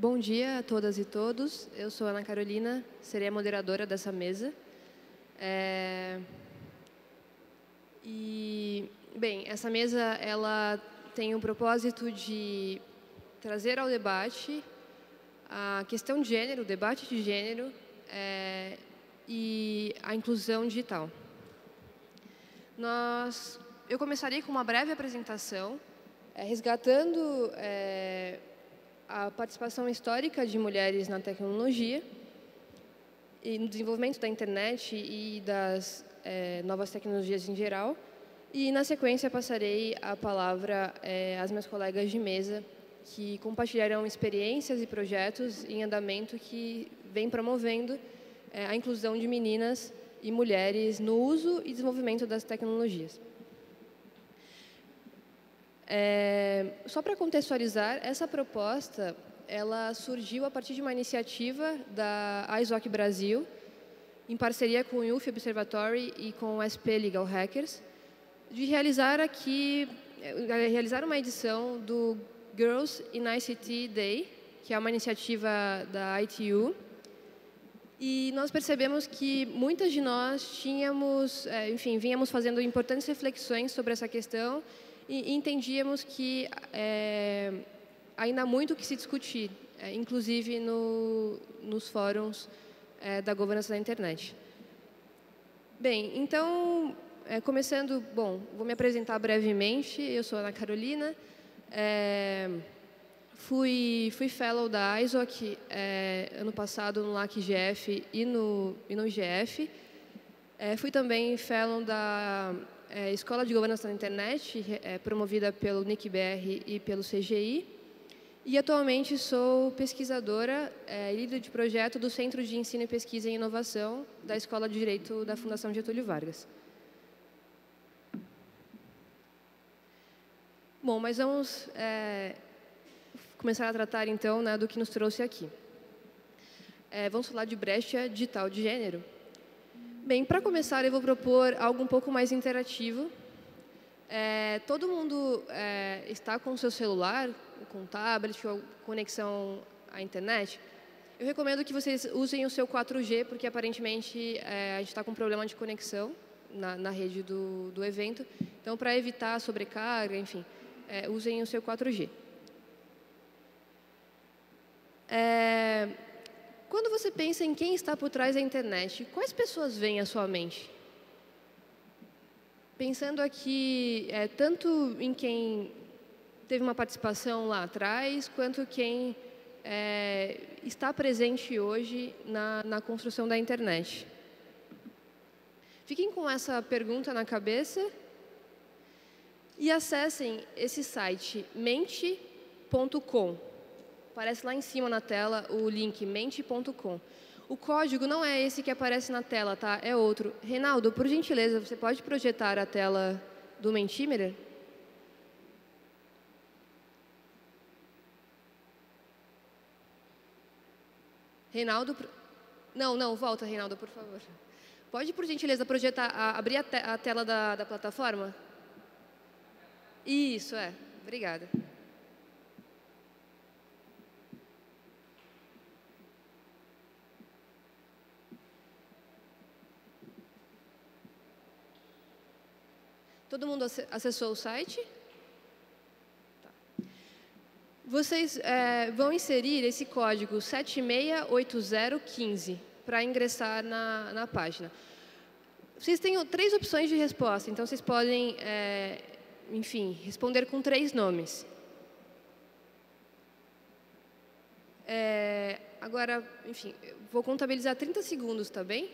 Bom dia a todas e todos. Eu sou Ana Carolina, serei a moderadora dessa mesa. Bem, essa mesa ela tem o propósito de trazer ao debate a questão de gênero, o debate de gênero e a inclusão digital. Eu começarei com uma breve apresentação, resgatando a participação histórica de mulheres na tecnologia e no desenvolvimento da internet e das novas tecnologias em geral. E, na sequência, passarei a palavra às minhas colegas de mesa, que compartilharão experiências e projetos em andamento que vêm promovendo a inclusão de meninas e mulheres no uso e desenvolvimento das tecnologias. Só para contextualizar, essa proposta ela surgiu a partir de uma iniciativa da ISOC Brasil, em parceria com o UF Observatory e com o SP Legal Hackers, de realizar uma edição do Girls in ICT Day, que é uma iniciativa da ITU, e nós percebemos que muitas de nós vínhamos fazendo importantes reflexões sobre essa questão e entendíamos que ainda há muito o que se discutir, inclusive nos fóruns da governança da internet. Bem, então, começando, vou me apresentar brevemente. Eu sou Ana Carolina, fui fellow da ISOC ano passado no LAC-IGF e no IGF. Fui também fellow da Escola de Governança na Internet, promovida pelo NIC-BR e pelo CGI. E atualmente sou pesquisadora e líder de projeto do Centro de Ensino e Pesquisa em Inovação da Escola de Direito da Fundação Getúlio Vargas. Bom, mas vamos começar a tratar então do que nos trouxe aqui. Vamos falar de brecha digital de gênero. Bem, para começar, eu vou propor algo um pouco mais interativo. Todo mundo está com o seu celular, com tablet ou conexão à internet. Eu recomendo que vocês usem o seu 4G, porque aparentemente a gente está com problema de conexão na rede do evento. Então, para evitar sobrecarga, enfim, usem o seu 4G. Quando você pensa em quem está por trás da internet, quais pessoas vêm à sua mente? Pensando aqui tanto em quem teve uma participação lá atrás, quanto quem está presente hoje na construção da internet. Fiquem com essa pergunta na cabeça e acessem esse site mente.com. Aparece lá em cima na tela o link mente.com. O código não é esse que aparece na tela, tá? É outro. Reinaldo, por gentileza, você pode projetar a tela do Mentimeter? Reinaldo... Não, volta, Reinaldo, por favor. Pode, por gentileza, abrir a tela da plataforma? Isso, Obrigada. Todo mundo acessou o site? Tá. Vocês vão inserir esse código 768015 para ingressar na página. Vocês têm 3 opções de resposta, então vocês podem, responder com 3 nomes. Agora, vou contabilizar 30 segundos, tá bem?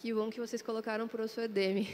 Que bom que vocês colocaram o professor Demi.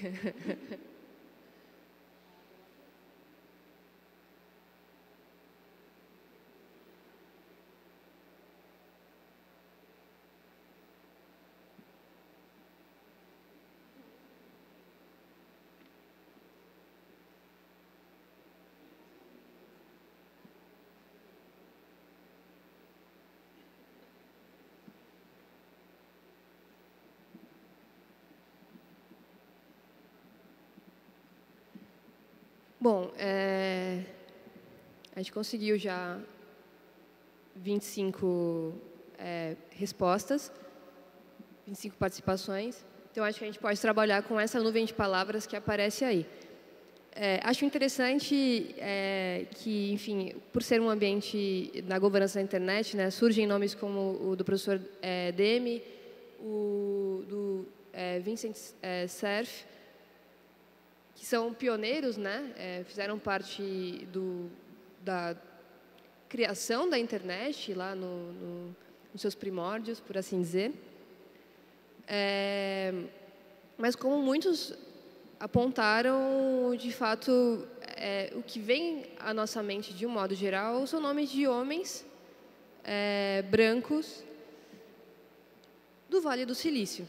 Bom, a gente conseguiu já 25 respostas, 25 participações. Então, acho que a gente pode trabalhar com essa nuvem de palavras que aparece aí. Acho interessante que, enfim, por ser um ambiente na governança da internet, né, surgem nomes como o do professor Demi, o do Vincent Cerf, que são pioneiros, né, fizeram parte da criação da internet lá nos seus primórdios, por assim dizer. Mas como muitos apontaram, de fato, o que vem à nossa mente, de um modo geral, são nomes de homens brancos do Vale do Silício.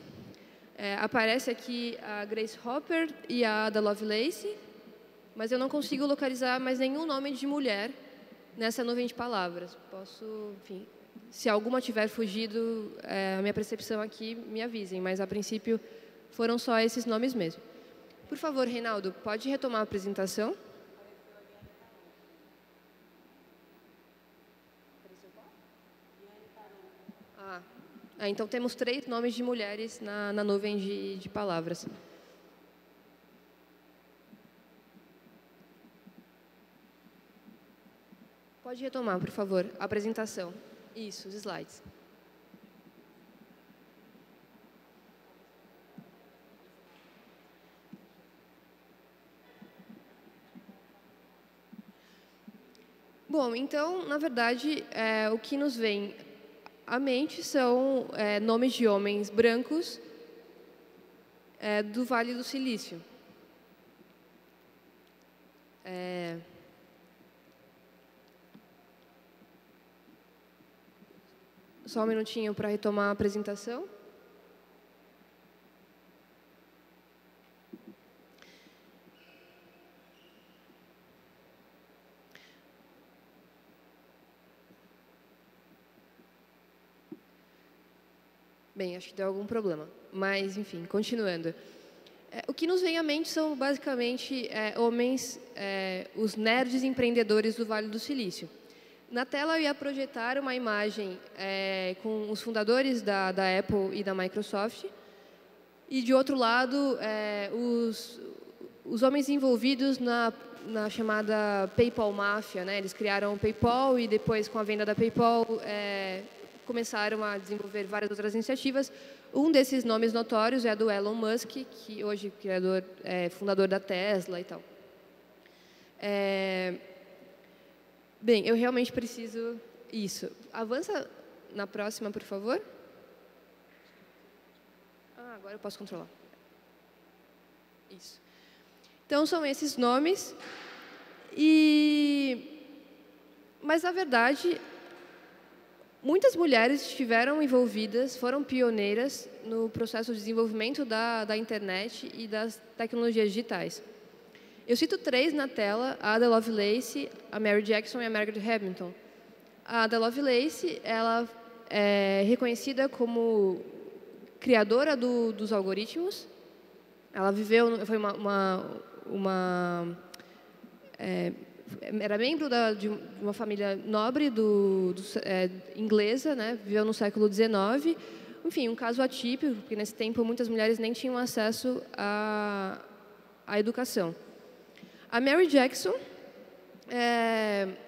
Aparece aqui a Grace Hopper e a Ada Lovelace, mas eu não consigo localizar mais nenhum nome de mulher nessa nuvem de palavras. Posso, enfim, se alguma tiver fugido, a minha percepção aqui, me avisem, mas a princípio foram só esses nomes mesmo. Por favor, Reinaldo, pode retomar a apresentação? Então temos 3 nomes de mulheres na nuvem de palavras. Pode retomar, por favor, a apresentação. Isso, os slides. Bom, então, na verdade, o que nos vem à mente são nomes de homens brancos do Vale do Silício. Só um minutinho para retomar a apresentação. Bem, acho que deu algum problema. Mas, enfim, continuando. O que nos vem à mente são, basicamente, homens, os nerds empreendedores do Vale do Silício. Na tela, eu ia projetar uma imagem com os fundadores da Apple e da Microsoft. E, de outro lado, os homens envolvidos na chamada PayPal Máfia, né? Eles criaram o PayPal e, depois, com a venda da PayPal, começaram a desenvolver várias outras iniciativas. Um desses nomes notórios é do Elon Musk, que hoje é fundador da Tesla e tal. Bem, eu realmente preciso... Isso. Avança na próxima, por favor. Agora eu posso controlar. Isso. Então, são esses nomes. Mas, na verdade, muitas mulheres estiveram envolvidas, foram pioneiras no processo de desenvolvimento da internet e das tecnologias digitais. Eu cito 3 na tela: a Ada Lovelace, a Mary Jackson e a Margaret Hamilton. A Ada Lovelace, ela é reconhecida como criadora dos algoritmos. Ela foi era membro de uma família nobre inglesa, né? Viveu no século XIX. Enfim, um caso atípico, porque nesse tempo muitas mulheres nem tinham acesso à educação. A Mary Jackson,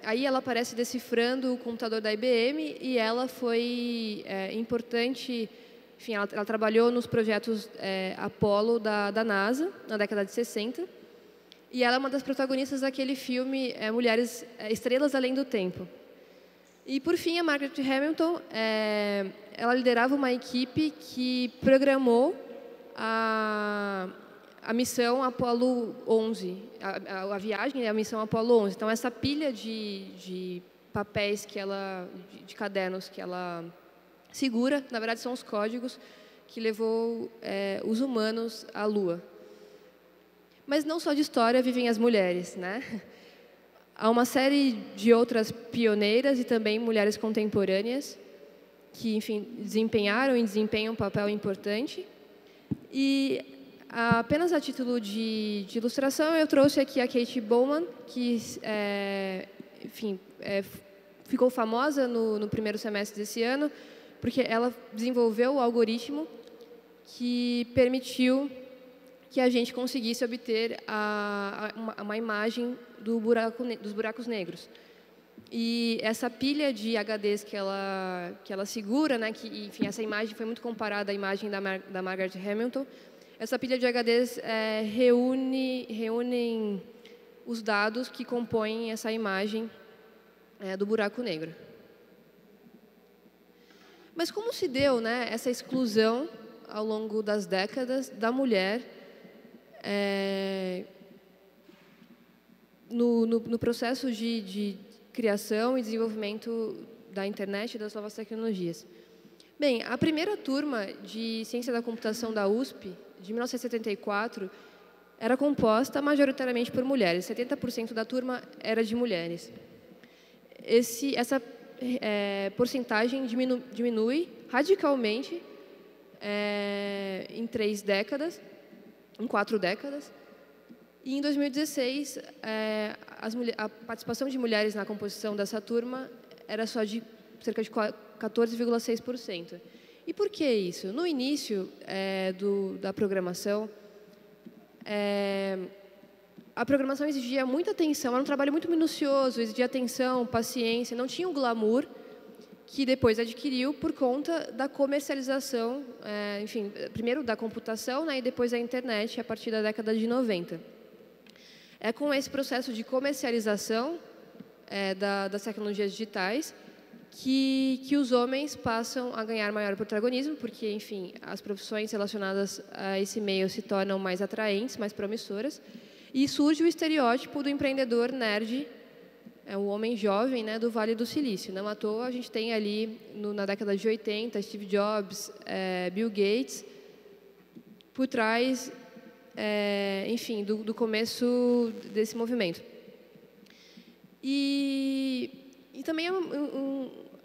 aí ela aparece decifrando o computador da IBM e ela foi importante. Enfim, ela trabalhou nos projetos Apollo da NASA, na década de 60. E ela é uma das protagonistas daquele filme Mulheres Estrelas Além do Tempo. E, por fim, a Margaret Hamilton, ela liderava uma equipe que programou a missão Apollo 11, a viagem, a missão Apollo 11. Então, essa pilha de papéis de cadernos que ela segura, na verdade, são os códigos que levou os humanos à Lua. Mas não só de história vivem as mulheres, né? Há uma série de outras pioneiras e também mulheres contemporâneas que, enfim, desempenharam e desempenham um papel importante. E apenas a título de ilustração, eu trouxe aqui a Kate Bowman, que, enfim, ficou famosa no primeiro semestre desse ano, porque ela desenvolveu o algoritmo que permitiu que a gente conseguisse obter uma imagem dos buracos negros. E essa pilha de HDs que ela segura, né, enfim, essa imagem foi muito comparada à imagem da Margaret Hamilton. Essa pilha de HDs reúnem os dados que compõem essa imagem do buraco negro. Mas como se deu, né, essa exclusão ao longo das décadas da mulher no processo de criação e desenvolvimento da internet e das novas tecnologias? Bem, a primeira turma de Ciência da Computação da USP, de 1974, era composta majoritariamente por mulheres. 70% da turma era de mulheres. Essa porcentagem diminui radicalmente em 4 décadas. E em 2016, a participação de mulheres na composição dessa turma era só de cerca de 14,6%. E por que isso? No início da programação, a programação exigia muita atenção, era um trabalho muito minucioso, exigia atenção, paciência, não tinha o glamour que depois adquiriu por conta da comercialização, enfim, primeiro da computação, né, e depois da internet, a partir da década de 90. É com esse processo de comercialização das tecnologias digitais que os homens passam a ganhar maior protagonismo, porque, enfim, as profissões relacionadas a esse meio se tornam mais atraentes, mais promissoras, e surge o estereótipo do empreendedor nerd, o homem jovem, né, do Vale do Silício. Não à toa, a gente tem ali, na década de 80, Steve Jobs, Bill Gates, por trás, enfim, do começo desse movimento. E também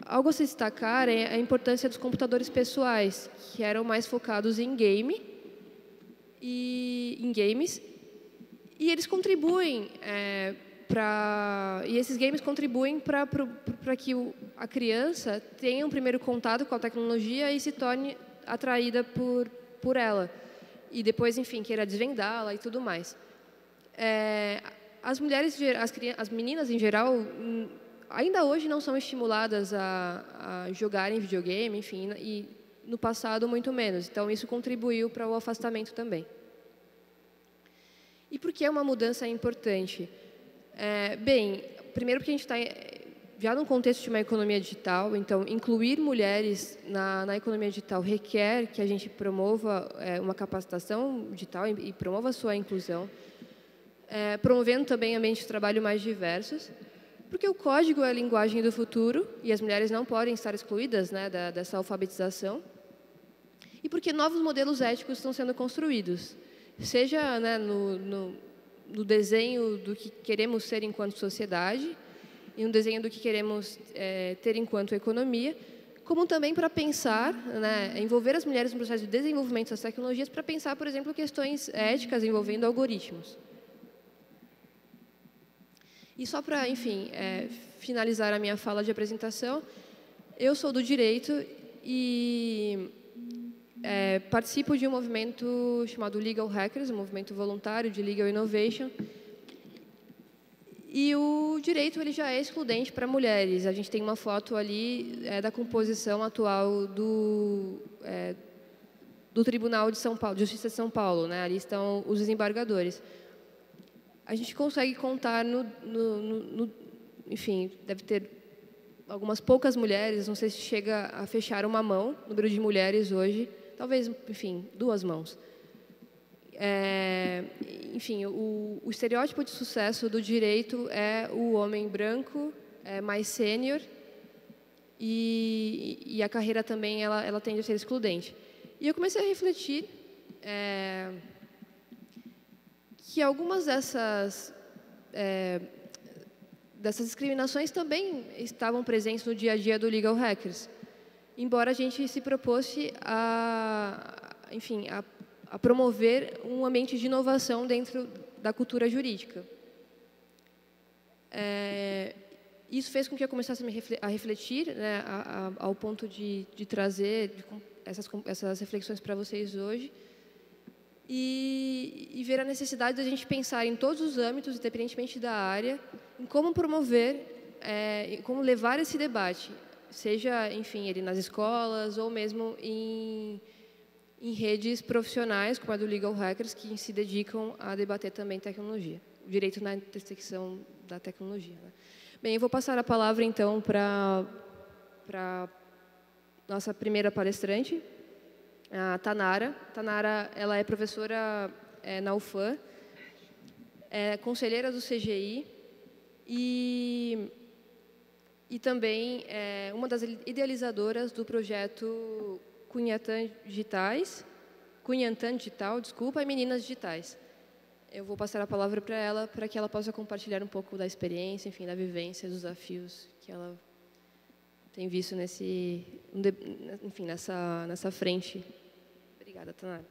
algo a se destacar é a importância dos computadores pessoais, que eram mais focados em games, e eles contribuem e esses games contribuem para que a criança tenha um primeiro contato com a tecnologia e se torne atraída por ela. E depois, enfim, queira desvendá-la e tudo mais. As meninas em geral, ainda hoje não são estimuladas a jogarem videogame, enfim, e no passado muito menos. Então, isso contribuiu para o afastamento também. E por que é uma mudança importante? Bem, primeiro porque a gente está já num contexto de uma economia digital, então incluir mulheres na economia digital requer que a gente promova uma capacitação digital e promova a sua inclusão, promovendo também ambientes de trabalho mais diversos, porque o código é a linguagem do futuro e as mulheres não podem estar excluídas, né, dessa alfabetização, e porque novos modelos éticos estão sendo construídos, seja, né, no desenho do que queremos ser enquanto sociedade e no desenho do que queremos ter enquanto economia, como também para pensar, né, envolver as mulheres no processo de desenvolvimento das tecnologias para pensar, por exemplo, questões éticas envolvendo algoritmos. E só para, enfim, finalizar a minha fala de apresentação, eu sou do direito e participo de um movimento chamado Legal Hackers, um movimento voluntário de Legal Innovation. E o direito ele já é excludente para mulheres. A gente tem uma foto ali da composição atual do Tribunal de São Paulo, de Justiça de São Paulo, né? Ali estão os desembargadores. A gente consegue contar enfim, deve ter algumas poucas mulheres, não sei se chega a fechar uma mão, o número de mulheres hoje, talvez, enfim, 2 mãos. Enfim, o estereótipo de sucesso do direito é o homem branco, mais sênior, e a carreira também ela tende a ser excludente. E eu comecei a refletir que algumas dessas discriminações também estavam presentes no dia a dia do Legal Hackers, embora a gente se propôsse enfim, a a promover um ambiente de inovação dentro da cultura jurídica. Isso fez com que eu começasse a refletir, né, ao ponto de trazer essas reflexões para vocês hoje, e ver a necessidade de a gente pensar em todos os âmbitos, independentemente da área, em como promover, como levar esse debate, seja, enfim, ele nas escolas ou mesmo em redes profissionais, como a do Legal Hackers, que se dedicam a debater também tecnologia, o direito na intersecção da tecnologia, né? Bem, eu vou passar a palavra, então, para a nossa primeira palestrante, a Tanara. Tanara, ela é professora na UFAM, é conselheira do CGI e também é uma das idealizadoras do projeto Cunhantã Digital, desculpa, e Meninas Digitais. Eu vou passar a palavra para ela, para que ela possa compartilhar um pouco da experiência, enfim, da vivência, dos desafios que ela tem visto nessa frente. Obrigada, Tanara.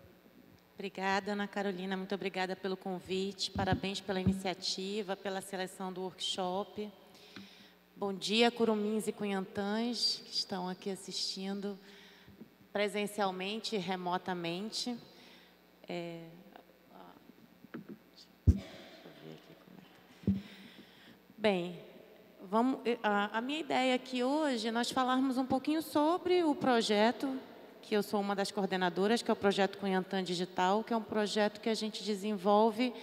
Obrigada, Ana Carolina. Muito obrigada pelo convite. Parabéns pela iniciativa, pela seleção do workshop. Bom dia, curumins e cunhantãs que estão aqui assistindo presencialmente e remotamente. Bem, a minha ideia aqui hoje é nós falarmos um pouquinho sobre o projeto, que eu sou uma das coordenadoras, que é o projeto Cunhantã Digital, que é um projeto que a gente desenvolve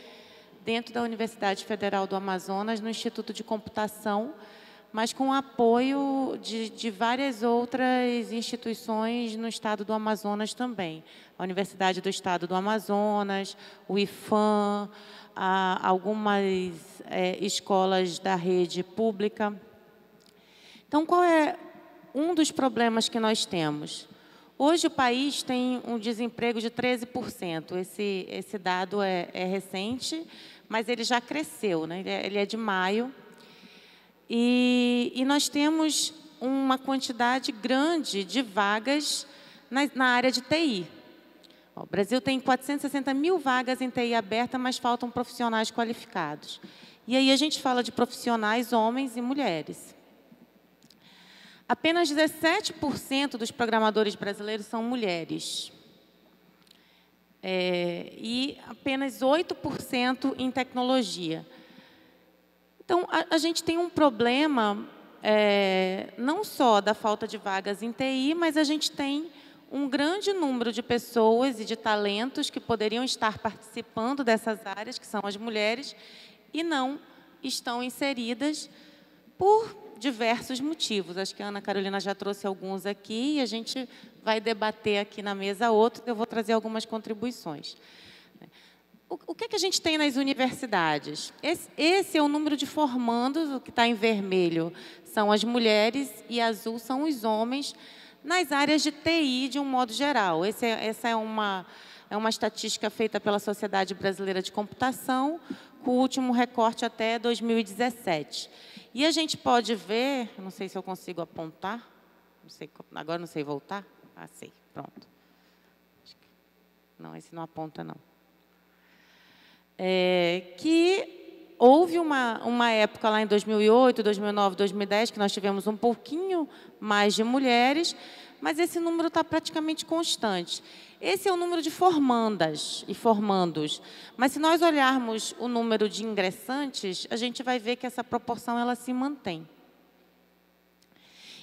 dentro da Universidade Federal do Amazonas, no Instituto de Computação, mas com o apoio de várias outras instituições no estado do Amazonas também. A Universidade do Estado do Amazonas, o IFAM, algumas escolas da rede pública. Então, qual é um dos problemas que nós temos? Hoje, o país tem um desemprego de 13%. Esse dado é recente, mas ele já cresceu, né? Ele é de maio. E nós temos uma quantidade grande de vagas na área de TI. O Brasil tem 460 mil vagas em TI aberta, mas faltam profissionais qualificados. E aí a gente fala de profissionais homens e mulheres. Apenas 17% dos programadores brasileiros são mulheres. E apenas 8% em tecnologia. Então, a gente tem um problema não só da falta de vagas em TI, mas a gente tem um grande número de pessoas e de talentos que poderiam estar participando dessas áreas, que são as mulheres, e não estão inseridas por diversos motivos. Acho que a Ana Carolina já trouxe alguns aqui, e a gente vai debater aqui na mesa outros, eu vou trazer algumas contribuições. O que a gente tem nas universidades? Esse é o número de formandos, o que está em vermelho são as mulheres e azul são os homens, nas áreas de TI, de um modo geral. Essa é uma estatística feita pela Sociedade Brasileira de Computação, com o último recorte até 2017. E a gente pode ver, não sei se eu consigo apontar, não sei, agora não sei voltar. Ah, sei, pronto. Não, esse não aponta, não. Que houve uma época lá em 2008, 2009, 2010, que nós tivemos um pouquinho mais de mulheres, mas esse número está praticamente constante. Esse é o número de formandas e formandos, mas se nós olharmos o número de ingressantes, a gente vai ver que essa proporção ela se mantém.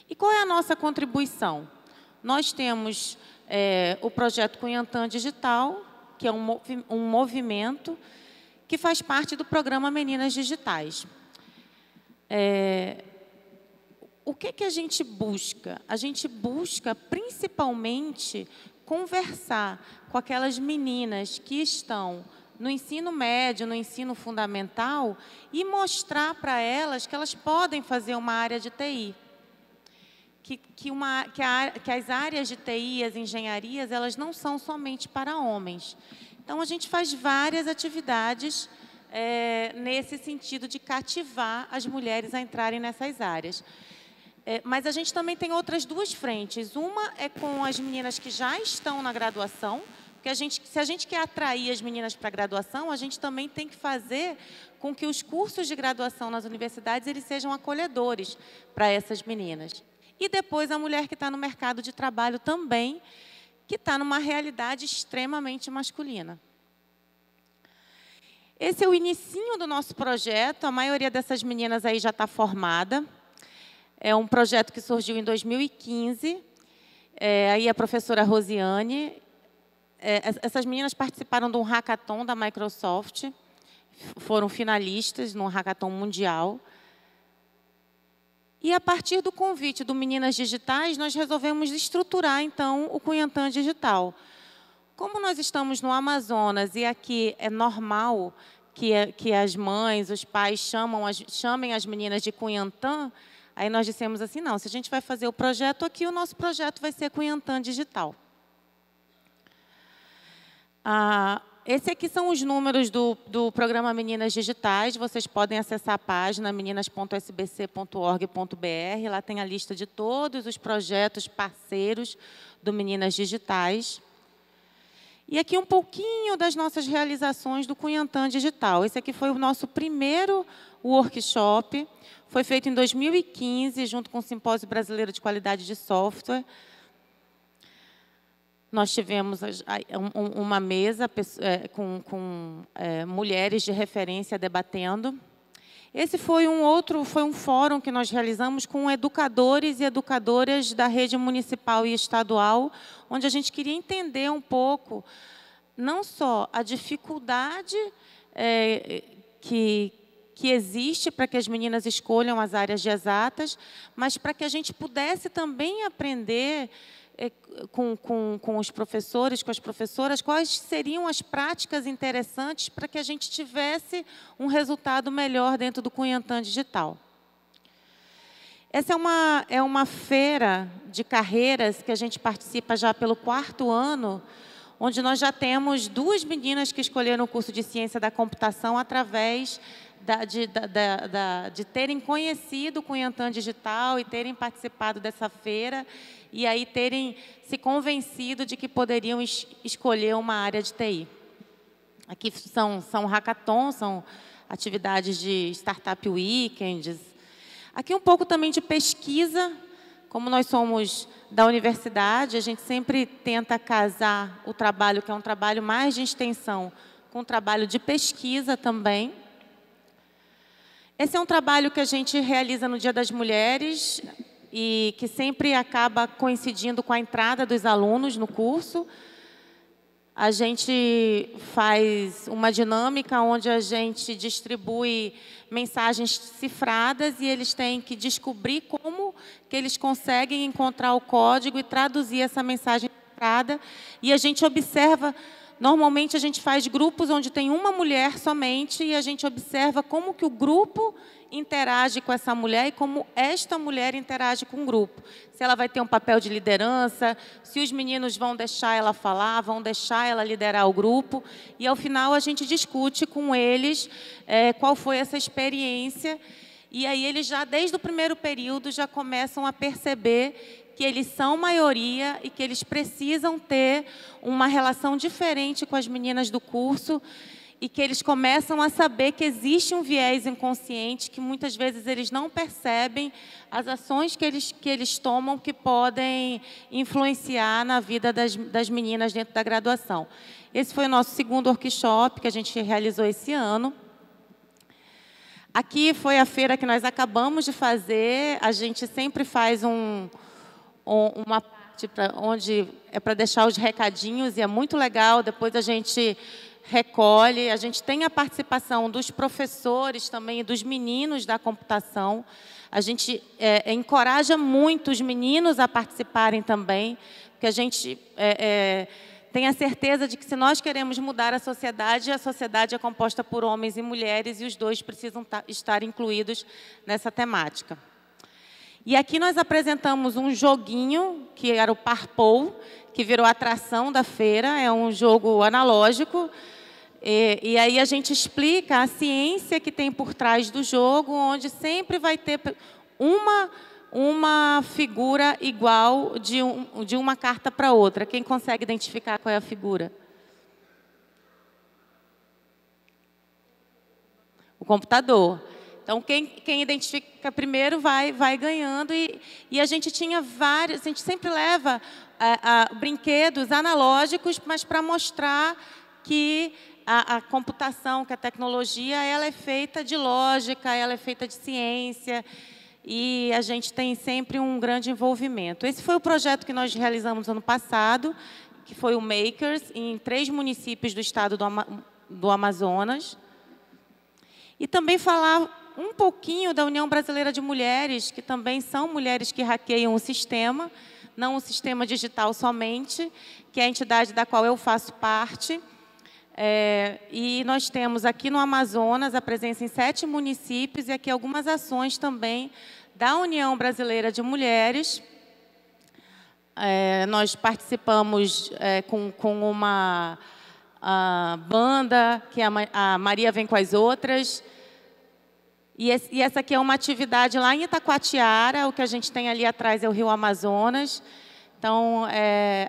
E qual é a nossa contribuição? Nós temos o projeto Cunhantã Digital, que é um movimento que faz parte do programa Meninas Digitais. O que a gente busca? A gente busca, principalmente, conversar com aquelas meninas que estão no ensino médio, no ensino fundamental, e mostrar para elas que elas podem fazer uma área de TI. Que as áreas de TI, as engenharias, elas não são somente para homens. Então, a gente faz várias atividades nesse sentido de cativar as mulheres a entrarem nessas áreas. Mas a gente também tem outras duas frentes. Uma é com as meninas que já estão na graduação, porque Porque se a gente quer atrair as meninas para a graduação, a gente também tem que fazer com que os cursos de graduação nas universidades eles sejam acolhedores para essas meninas. E depois a mulher que está no mercado de trabalho também, que está numa realidade extremamente masculina. Esse é o inicinho do nosso projeto, a maioria dessas meninas aí já está formada. É um projeto que surgiu em 2015, aí a professora Rosiane. Essas meninas participaram de um hackathon da Microsoft, foram finalistas no hackathon mundial. E, a partir do convite do Meninas Digitais, nós resolvemos estruturar, então, o Cunhantã Digital. Como nós estamos no Amazonas e aqui é normal que as mães, os pais chamem as meninas de Cunhantã, aí nós dissemos assim, não, se a gente vai fazer o projeto aqui, o nosso projeto vai ser Cunhantã Digital. Esse aqui são os números do programa Meninas Digitais. Vocês podem acessar a página meninas.sbc.org.br. Lá tem a lista de todos os projetos parceiros do Meninas Digitais. E aqui um pouquinho das nossas realizações do Cunhantã Digital. Esse aqui foi o nosso primeiro workshop. Foi feito em 2015, junto com o Simpósio Brasileiro de Qualidade de Software. Nós tivemos uma mesa com mulheres de referência debatendo. Esse foi um fórum que nós realizamos com educadores e educadoras da rede municipal e estadual, onde a gente queria entender um pouco, não só a dificuldade que existe para que as meninas escolham as áreas de exatas, mas para que a gente pudesse também aprender com os professores, com as professoras, quais seriam as práticas interessantes para que a gente tivesse um resultado melhor dentro do Cunhantã Digital. Essa é uma feira de carreiras que a gente participa já pelo 4º ano, onde nós já temos 2 meninas que escolheram o curso de Ciência da Computação através de terem conhecido o Cunhantã Digital e terem participado dessa feira e aí terem se convencido de que poderiam escolher uma área de TI. Aqui são hackathons, são atividades de Startup Weekends. Aqui um pouco também de pesquisa. Como nós somos da universidade, a gente sempre tenta casar o trabalho, que é um trabalho mais de extensão, com o trabalho de pesquisa também. Esse é um trabalho que a gente realiza no Dia das Mulheres e que sempre acaba coincidindo com a entrada dos alunos no curso. A gente faz uma dinâmica onde a gente distribui mensagens cifradas e eles têm que descobrir como que eles conseguem encontrar o código e traduzir essa mensagem cifrada. E a gente observa, normalmente a gente faz grupos onde tem uma mulher somente e a gente observa como que o grupo interage com essa mulher e como esta mulher interage com o grupo. Se ela vai ter um papel de liderança, se os meninos vão deixar ela falar, vão deixar ela liderar o grupo. E, ao final, a gente discute com eles qual foi essa experiência. E aí eles já, desde o primeiro período, já começam a perceber que eles são maioria e que eles precisam ter uma relação diferente com as meninas do curso e que eles começam a saber que existe um viés inconsciente, que muitas vezes eles não percebem as ações que eles tomam que podem influenciar na vida das meninas dentro da graduação. Esse foi o nosso segundo workshop que a gente realizou esse ano. Aqui foi a feira que nós acabamos de fazer. A gente sempre faz uma parte onde é para deixar os recadinhos, e é muito legal. Depois a gente recolhe, a gente tem a participação dos professores também e dos meninos da computação. A gente encoraja muito os meninos a participarem também, porque a gente tem a certeza de que se nós queremos mudar a sociedade é composta por homens e mulheres e os dois precisam estar incluídos nessa temática. E aqui nós apresentamos um joguinho, que era o Parpol, que virou atração da feira, é um jogo analógico. E aí a gente explica a ciência que tem por trás do jogo, onde sempre vai ter uma figura igual de uma carta para outra. Quem consegue identificar qual é a figura? computador. Então, quem identifica primeiro vai ganhando. E a gente tinha vários, a gente sempre leva brinquedos analógicos, mas para mostrar que a computação, que a tecnologia, ela é feita de lógica, ela é feita de ciência, e a gente tem sempre um grande envolvimento. Esse foi o projeto que nós realizamos ano passado, que foi o Makers, em 3 municípios do estado do Amazonas. E também falar um pouquinho da União Brasileira de Mulheres, que também são mulheres que hackeiam o sistema, não o sistema digital somente, que é a entidade da qual eu faço parte. E nós temos aqui no Amazonas a presença em 7 municípios e aqui algumas ações também da União Brasileira de Mulheres. Nós participamos com uma banda, que é a Maria Vem com as Outras. E essa aqui é uma atividade lá em Itacoatiara, o que a gente tem ali atrás é o Rio Amazonas. Então,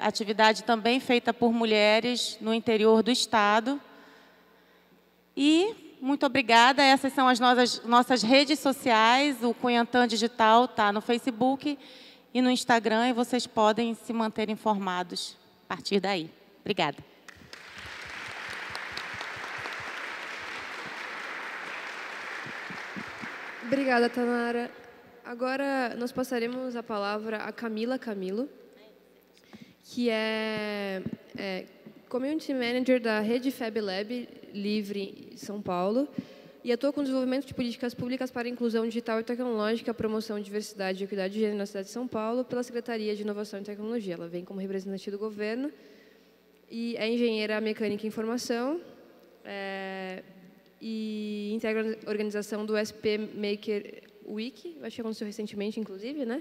atividade também feita por mulheres no interior do estado. E muito obrigada. Essas são as nossas redes sociais. O Cunhantã Digital está no Facebook e no Instagram, e vocês podem se manter informados a partir daí. Obrigada. Obrigada, Tanara. Agora, nós passaremos a palavra a Camila Camilo, que é Community Manager da Rede Fab Lab Livre São Paulo e atua com o desenvolvimento de políticas públicas para a inclusão digital e tecnológica, promoção, diversidade e equidade de gênero na cidade de São Paulo pela Secretaria de Inovação e Tecnologia. Ela vem como representante do governo e é engenheira mecânica em formação, e integra a organização do SP Maker Week, acho que aconteceu recentemente, inclusive, né?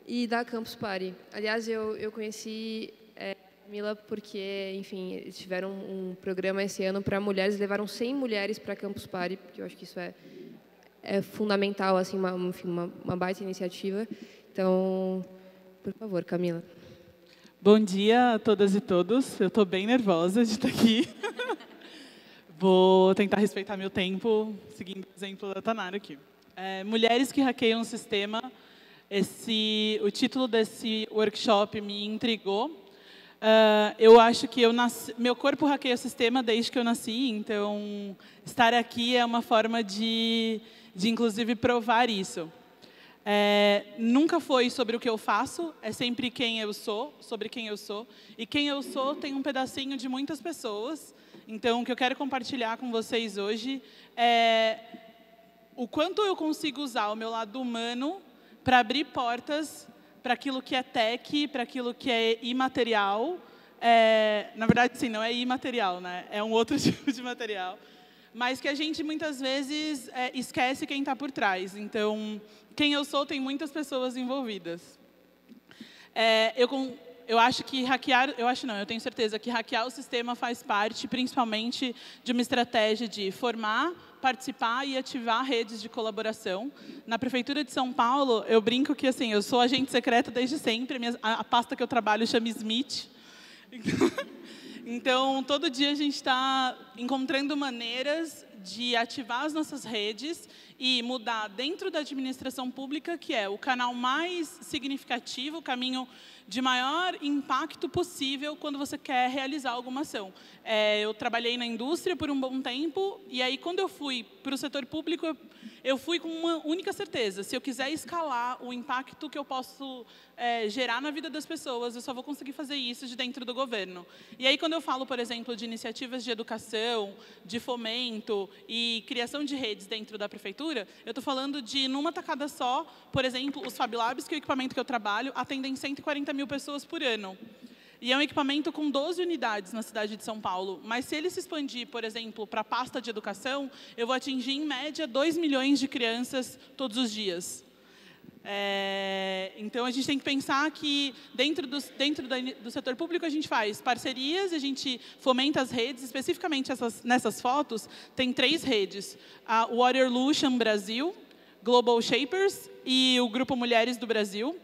E da Campus Party. Aliás, eu conheci a Camila porque, enfim, eles tiveram um programa esse ano para mulheres, levaram 100 mulheres para a Campus Party, porque eu acho que isso é fundamental, assim, uma baita iniciativa. Então, por favor, Camila. Bom dia a todas e todos. Eu estou bem nervosa de estar aqui. Vou tentar respeitar meu tempo, seguindo o exemplo da Tanara aqui. Mulheres que hackeiam o sistema. O título desse workshop me intrigou. Eu acho que meu corpo hackeia o sistema desde que eu nasci, então estar aqui é uma forma de inclusive, provar isso. Nunca foi sobre o que eu faço, é sempre quem eu sou, sobre quem eu sou. E quem eu sou tem um pedacinho de muitas pessoas. Então, o que eu quero compartilhar com vocês hoje é o quanto eu consigo usar o meu lado humano para abrir portas para aquilo que é tech, para aquilo que é imaterial. Na verdade, sim, não é imaterial, né? É um outro tipo de material. Mas que a gente, muitas vezes, esquece quem está por trás. Então, quem eu sou tem muitas pessoas envolvidas. Eu acho que eu tenho certeza que hackear o sistema faz parte, principalmente, de uma estratégia de formar, participar e ativar redes de colaboração. Na Prefeitura de São Paulo, eu brinco que assim, eu sou agente secreta desde sempre, a pasta que eu trabalho chama Smith. Então, todo dia a gente está encontrando maneiras de ativar as nossas redes e mudar dentro da administração pública, que é o canal mais significativo, o caminho de maior impacto possível quando você quer realizar alguma ação. Eu trabalhei na indústria por um bom tempo, e aí, quando eu fui para o setor público, eu fui com uma única certeza: se eu quiser escalar o impacto que eu posso gerar na vida das pessoas, eu só vou conseguir fazer isso de dentro do governo. E aí, quando eu falo, por exemplo, de iniciativas de educação, de fomento e criação de redes dentro da prefeitura, eu estou falando de, numa tacada só, por exemplo, os Fab Labs, que é o equipamento que eu trabalho, atendem 140 mil pessoas por ano. E é um equipamento com 12 unidades na cidade de São Paulo. Mas se ele se expandir, por exemplo, para a pasta de educação, eu vou atingir, em média, 2 milhões de crianças todos os dias. Então, a gente tem que pensar que, dentro do setor público, a gente faz parcerias, a gente fomenta as redes, especificamente nessas fotos, tem 3 redes. A Waterlution Brasil, Global Shapers e o Grupo Mulheres do Brasil.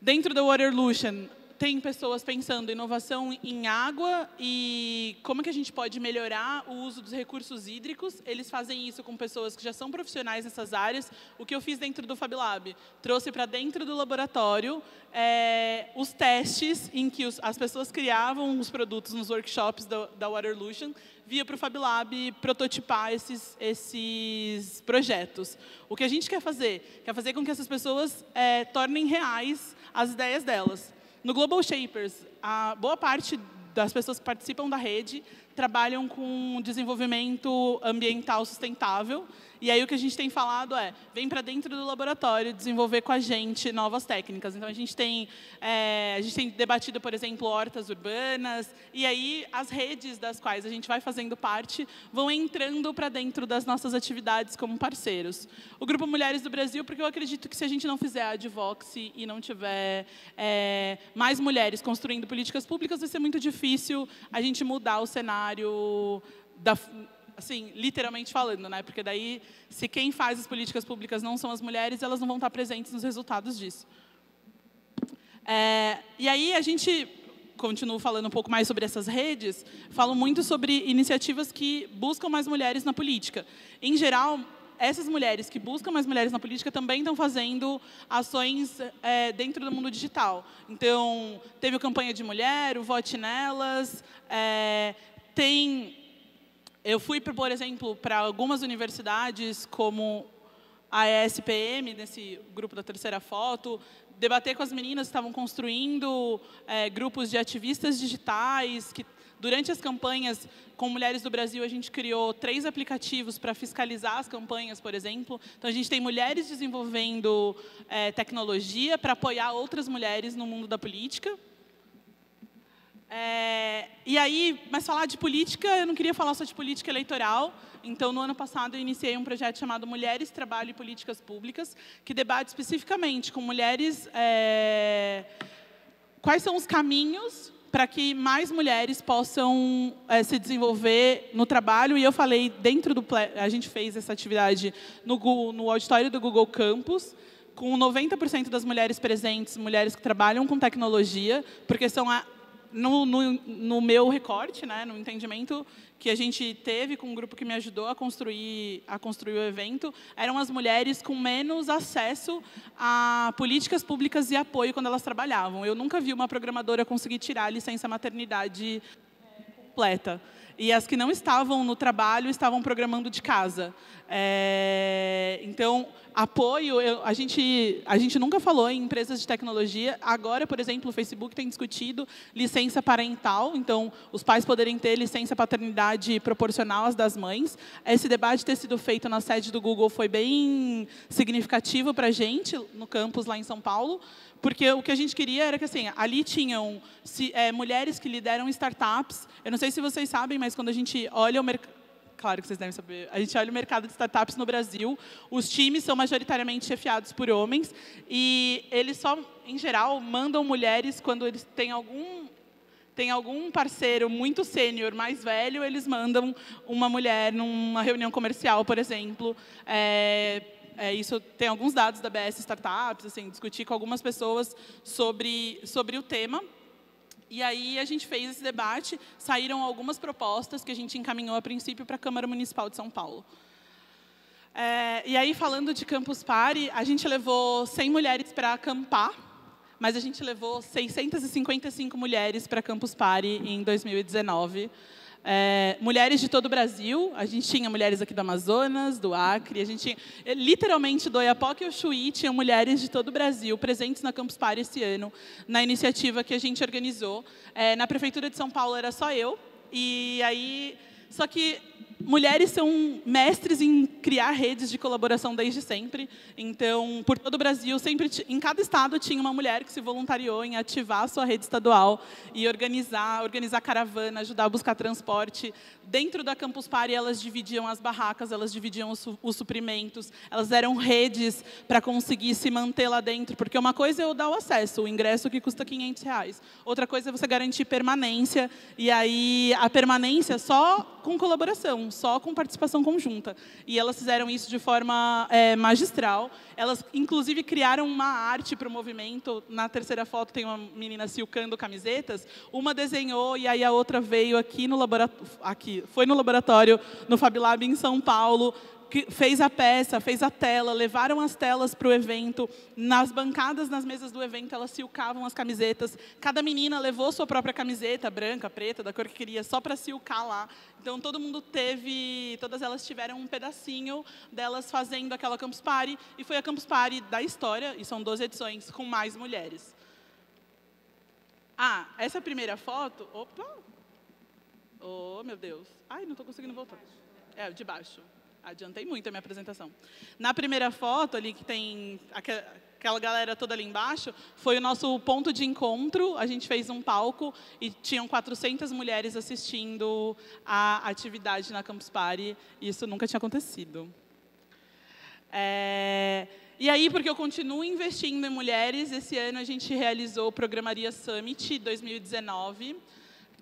Dentro da Waterlution, tem pessoas pensando inovação em água e como que a gente pode melhorar o uso dos recursos hídricos. Eles fazem isso com pessoas que já são profissionais nessas áreas. O que eu fiz dentro do Fab Lab? Trouxe para dentro do laboratório os testes em que as pessoas criavam os produtos nos workshops da Waterlution, via para o Fab Lab prototipar esses projetos. O que a gente quer fazer? Quer fazer com que essas pessoas tornem reais as ideias delas. No Global Shapers, a boa parte das pessoas que participam da rede trabalham com desenvolvimento ambiental sustentável. E aí o que a gente tem falado vem para dentro do laboratório desenvolver com a gente novas técnicas. Então, a gente tem debatido, por exemplo, hortas urbanas, e aí as redes das quais a gente vai fazendo parte vão entrando para dentro das nossas atividades como parceiros. O Grupo Mulheres do Brasil, porque eu acredito que se a gente não fizer a advocacy e não tiver mais mulheres construindo políticas públicas, vai ser muito difícil a gente mudar o cenário assim, literalmente falando, né? Porque daí, se quem faz as políticas públicas não são as mulheres, elas não vão estar presentes nos resultados disso. E aí, a gente, continuo falando um pouco mais sobre essas redes, falo muito sobre iniciativas que buscam mais mulheres na política. Em geral, essas mulheres que buscam mais mulheres na política também estão fazendo ações dentro do mundo digital. Então, teve a campanha de mulher, o Vote Nelas, eu fui, por exemplo, para algumas universidades, como a ESPM, nesse grupo da Terceira Foto, debater com as meninas que estavam construindo grupos de ativistas digitais, que durante as campanhas com Mulheres do Brasil, a gente criou 3 aplicativos para fiscalizar as campanhas, por exemplo. Então, a gente tem mulheres desenvolvendo tecnologia para apoiar outras mulheres no mundo da política. E aí, mas falar de política, eu não queria falar só de política eleitoral. Então, no ano passado, eu iniciei um projeto chamado Mulheres, Trabalho e Políticas Públicas, que debate especificamente com mulheres quais são os caminhos para que mais mulheres possam se desenvolver no trabalho. E eu falei, a gente fez essa atividade no auditório do Google Campus, com 90% das mulheres presentes, mulheres que trabalham com tecnologia, porque são no meu recorte, né, no entendimento que a gente teve com um grupo que me ajudou a construir o evento, eram as mulheres com menos acesso a políticas públicas e apoio quando elas trabalhavam. Eu nunca vi uma programadora conseguir tirar a licença maternidade completa. E as que não estavam no trabalho estavam programando de casa. Então, apoio, a gente nunca falou em empresas de tecnologia. Agora, por exemplo, o Facebook tem discutido licença parental, então, os pais poderem ter licença paternidade proporcional às das mães. Esse debate ter sido feito na sede do Google foi bem significativo para a gente, no campus lá em São Paulo, porque o que a gente queria era que, assim, ali tinham mulheres que lideram startups. Eu não sei se vocês sabem, mas quando a gente olha o mercado... Claro que vocês devem saber. A gente olha o mercado de startups no Brasil, os times são majoritariamente chefiados por homens, e eles só, em geral, mandam mulheres quando eles têm algum parceiro muito sênior, mais velho, eles mandam uma mulher numa reunião comercial, por exemplo. Isso tem alguns dados da BS Startups, assim, discutir com algumas pessoas sobre o tema. E aí a gente fez esse debate, saíram algumas propostas que a gente encaminhou a princípio para a Câmara Municipal de São Paulo. E aí, falando de Campus Party, a gente levou 100 mulheres para acampar, mas a gente levou 655 mulheres para Campus Party em 2019. Mulheres de todo o Brasil, a gente tinha mulheres aqui do Amazonas, do Acre, a gente tinha, literalmente, do Oiapoque ao Chuí, tinha mulheres de todo o Brasil presentes na Campus Party esse ano, na iniciativa que a gente organizou. Na Prefeitura de São Paulo era só eu, e aí, só que mulheres são mestres em criar redes de colaboração desde sempre. Então, por todo o Brasil, sempre em cada estado tinha uma mulher que se voluntariou em ativar a sua rede estadual e organizar caravana, ajudar a buscar transporte. Dentro da Campus Party, elas dividiam as barracas, elas dividiam os suprimentos, elas eram redes para conseguir se manter lá dentro, porque uma coisa é eu dar o acesso, o ingresso que custa R$500. Outra coisa é você garantir permanência, e aí a permanência só com colaboração, só com participação conjunta. E elas fizeram isso de forma magistral. Elas, inclusive, criaram uma arte para o movimento. Na terceira foto tem uma menina silcando camisetas. Uma desenhou e aí a outra veio aqui no laboratório, foi no laboratório, no Fab Lab em São Paulo, que fez a peça, fez a tela, levaram as telas para o evento, nas bancadas, nas mesas do evento, elas silcavam as camisetas. Cada menina levou sua própria camiseta, branca, preta, da cor que queria, só para silcar lá. Então, todo mundo teve, todas elas tiveram um pedacinho delas fazendo aquela Campus Party, e foi a Campus Party da história, e são 12 edições, com mais mulheres. Ah, essa primeira foto, opa! Oh, meu Deus. Ai, não estou conseguindo voltar. É, de baixo. Adiantei muito a minha apresentação. Na primeira foto, ali que tem aquela galera toda ali embaixo, foi o nosso ponto de encontro. A gente fez um palco e tinham 400 mulheres assistindo a atividade na Campus Party. Isso nunca tinha acontecido. E aí, porque eu continuo investindo em mulheres, esse ano a gente realizou o Programaria Summit 2019,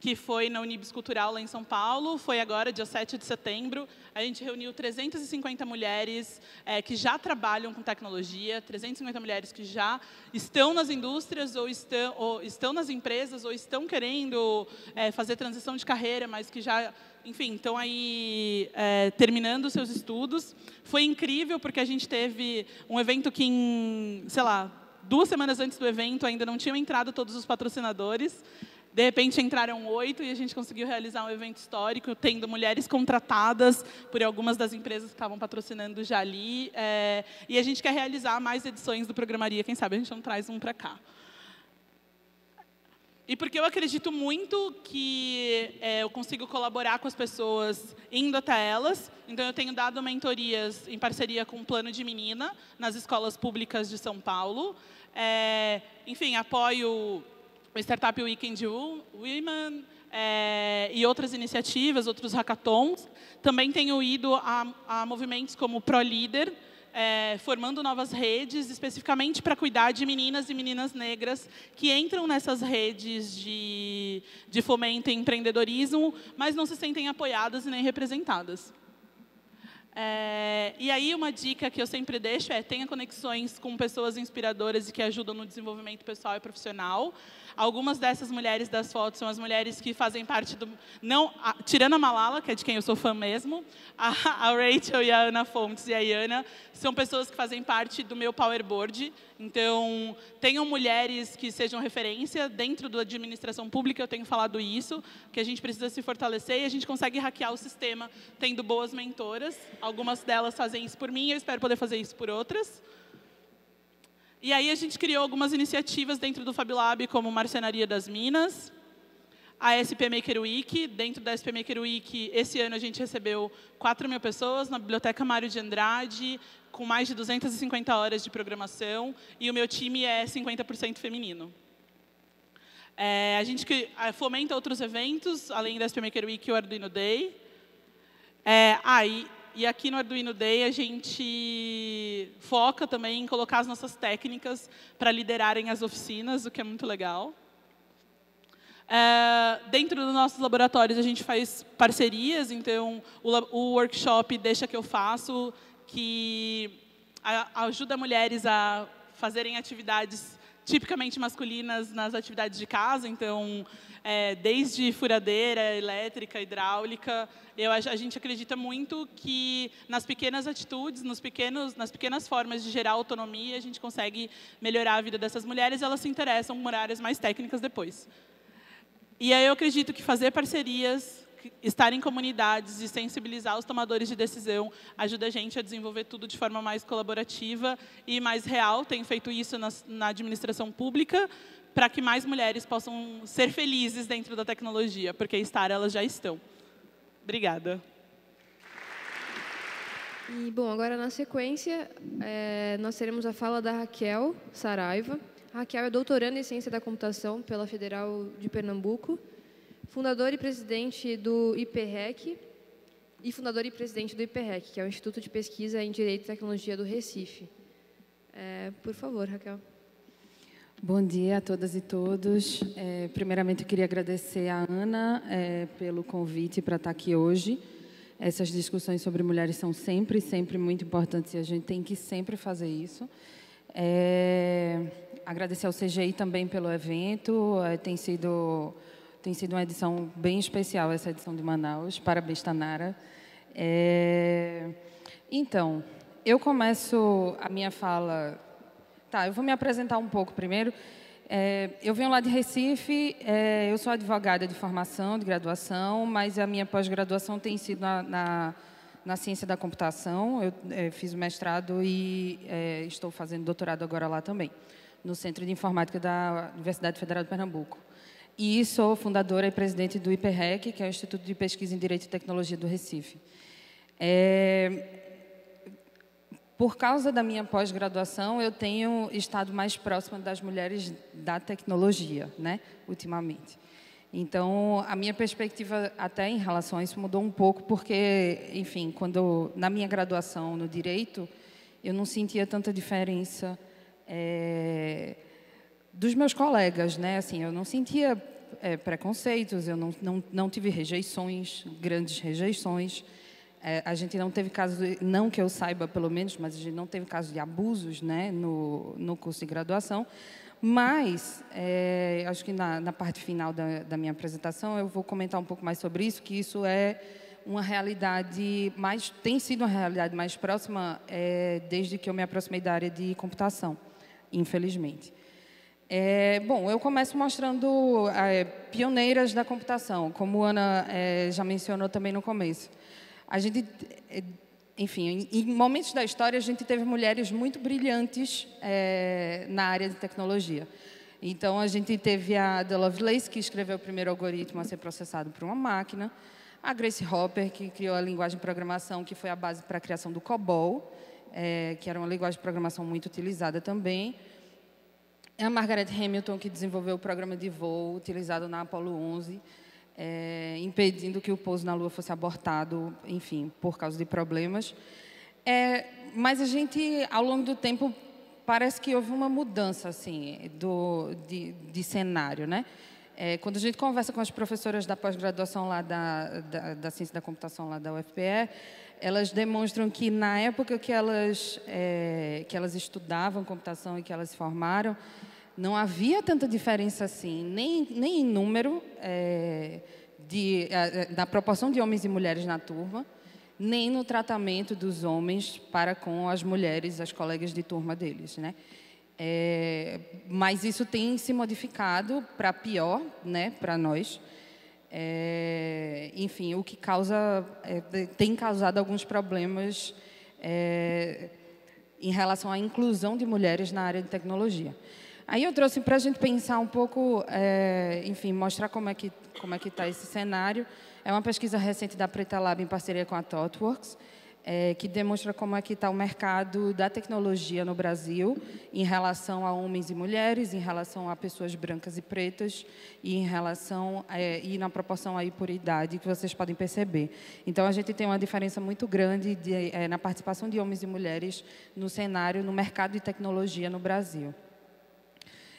que foi na Unibis Cultural, lá em São Paulo. Foi agora, dia 7 de setembro. A gente reuniu 350 mulheres que já trabalham com tecnologia, 350 mulheres que já estão nas indústrias, ou estão nas empresas, ou estão querendo fazer transição de carreira, mas que já, enfim, estão aí terminando os seus estudos. Foi incrível, porque a gente teve um evento que, sei lá, 2 semanas antes do evento, ainda não tinham entrado todos os patrocinadores. De repente, entraram 8 e a gente conseguiu realizar um evento histórico, tendo mulheres contratadas por algumas das empresas que estavam patrocinando já ali. E a gente quer realizar mais edições do Programaria. Quem sabe a gente não traz um para cá. E porque eu acredito muito que eu consigo colaborar com as pessoas indo até elas. Então, eu tenho dado mentorias em parceria com o Plano de Menina, nas escolas públicas de São Paulo. Enfim, apoio o Startup Weekend Women e outras iniciativas, outros hackathons. Também tenho ido a movimentos como o ProLíder, formando novas redes, especificamente para cuidar de meninas e meninas negras que entram nessas redes de fomento e empreendedorismo, mas não se sentem apoiadas e nem representadas. E aí, uma dica que eu sempre deixo tenha conexões com pessoas inspiradoras e que ajudam no desenvolvimento pessoal e profissional. Algumas dessas mulheres das fotos são as mulheres que fazem parte do... tirando a Malala, que é de quem eu sou fã mesmo, a Rachel e a Ana Fontes e a Iana são pessoas que fazem parte do meu Powerboard. Então, tenham mulheres que sejam referência. Dentro da administração pública, eu tenho falado isso, que a gente precisa se fortalecer e a gente consegue hackear o sistema tendo boas mentoras. Algumas delas fazem isso por mim, eu espero poder fazer isso por outras. E aí a gente criou algumas iniciativas dentro do Fab Lab, como Marcenaria das Minas, a SP Maker Week. Dentro da SP Maker Week, esse ano a gente recebeu 4.000 pessoas na Biblioteca Mário de Andrade, com mais de 250 horas de programação, e o meu time é 50% feminino. A gente fomenta outros eventos, além da SP Maker Week, o Arduino Day. E aqui no Arduino Day, a gente foca também em colocar as nossas técnicas para liderarem as oficinas, o que é muito legal. Dentro dos nossos laboratórios, a gente faz parcerias. Então, o workshop Deixa Que Eu Faço, que ajuda mulheres a fazerem atividades tipicamente masculinas nas atividades de casa. Então, desde furadeira, elétrica, hidráulica, a gente acredita muito que nas pequenas atitudes, nas pequenas formas de gerar autonomia, a gente consegue melhorar a vida dessas mulheres e elas se interessam por áreas mais técnicas depois. E aí eu acredito que fazer parcerias, estar em comunidades e sensibilizar os tomadores de decisão ajuda a gente a desenvolver tudo de forma mais colaborativa e mais real. Tenho feito isso na administração pública para que mais mulheres possam ser felizes dentro da tecnologia, porque elas já estão. Obrigada. E, bom, agora na sequência, nós teremos a fala da Raquel Saraiva. A Raquel é doutoranda em Ciência da Computação pela Federal de Pernambuco, fundadora e presidente do IPREC, e fundadora e presidente do IPREC, que é o Instituto de Pesquisa em Direito e Tecnologia do Recife. Por favor, Raquel. Bom dia a todas e todos. Primeiramente, eu queria agradecer a Ana pelo convite para estar aqui hoje. Essas discussões sobre mulheres são sempre, sempre muito importantes e a gente tem que sempre fazer isso. Agradecer ao CGI também pelo evento. Tem sido uma edição bem especial, essa edição de Manaus. Parabéns, Tanara. Então, eu começo a minha fala... Tá, eu vou me apresentar um pouco primeiro. Eu venho lá de Recife, eu sou advogada de formação, de graduação, mas a minha pós-graduação tem sido na ciência da computação. Eu fiz mestrado e estou fazendo doutorado agora lá também, no Centro de Informática da Universidade Federal de Pernambuco. E sou fundadora e presidente do IPREC, que é o Instituto de Pesquisa em Direito e Tecnologia do Recife. Por causa da minha pós-graduação, eu tenho estado mais próxima das mulheres da tecnologia, né, ultimamente. Então, a minha perspectiva até em relação a isso mudou um pouco, porque, enfim, na minha graduação no Direito, eu não sentia tanta diferença dos meus colegas, né? Assim, eu não sentia preconceitos, eu não tive rejeições, grandes rejeições. A gente não teve caso, não que eu saiba, pelo menos, mas a gente não teve caso de abusos, né, no curso de graduação. Mas, acho que na parte final da minha apresentação, eu vou comentar um pouco mais sobre isso, que isso é uma realidade tem sido uma realidade mais próxima desde que eu me aproximei da área de computação, infelizmente. Bom, eu começo mostrando pioneiras da computação, como a Ana já mencionou também no começo. A gente, enfim, em momentos da história, a gente teve mulheres muito brilhantes na área de tecnologia. Então, a gente teve a Ada Lovelace, que escreveu o primeiro algoritmo a ser processado por uma máquina, a Grace Hopper, que criou a linguagem de programação, que foi a base para a criação do COBOL, que era uma linguagem de programação muito utilizada também, a Margaret Hamilton, que desenvolveu o programa de voo utilizado na Apollo 11, impedindo que o pouso na Lua fosse abortado, enfim, por causa de problemas. Mas a gente, ao longo do tempo, parece que houve uma mudança assim, de cenário, né? Quando a gente conversa com as professoras da pós-graduação lá da ciência da computação lá da UFPE, elas demonstram que na época que elas estudavam computação e que elas se formaram, não havia tanta diferença assim, nem em número da proporção de homens e mulheres na turma, nem no tratamento dos homens para com as mulheres, as colegas de turma deles, né? Mas isso tem se modificado para pior, né, para nós. Enfim, o que tem causado alguns problemas em relação à inclusão de mulheres na área de tecnologia. Aí eu trouxe para a gente pensar um pouco, enfim, mostrar como é que está esse cenário. É uma pesquisa recente da Preta Lab em parceria com a ThoughtWorks, que demonstra como é que está o mercado da tecnologia no Brasil em relação a homens e mulheres, em relação a pessoas brancas e pretas e em relação e na proporção aí por idade que vocês podem perceber. Então a gente tem uma diferença muito grande na participação de homens e mulheres no cenário, no mercado de tecnologia no Brasil.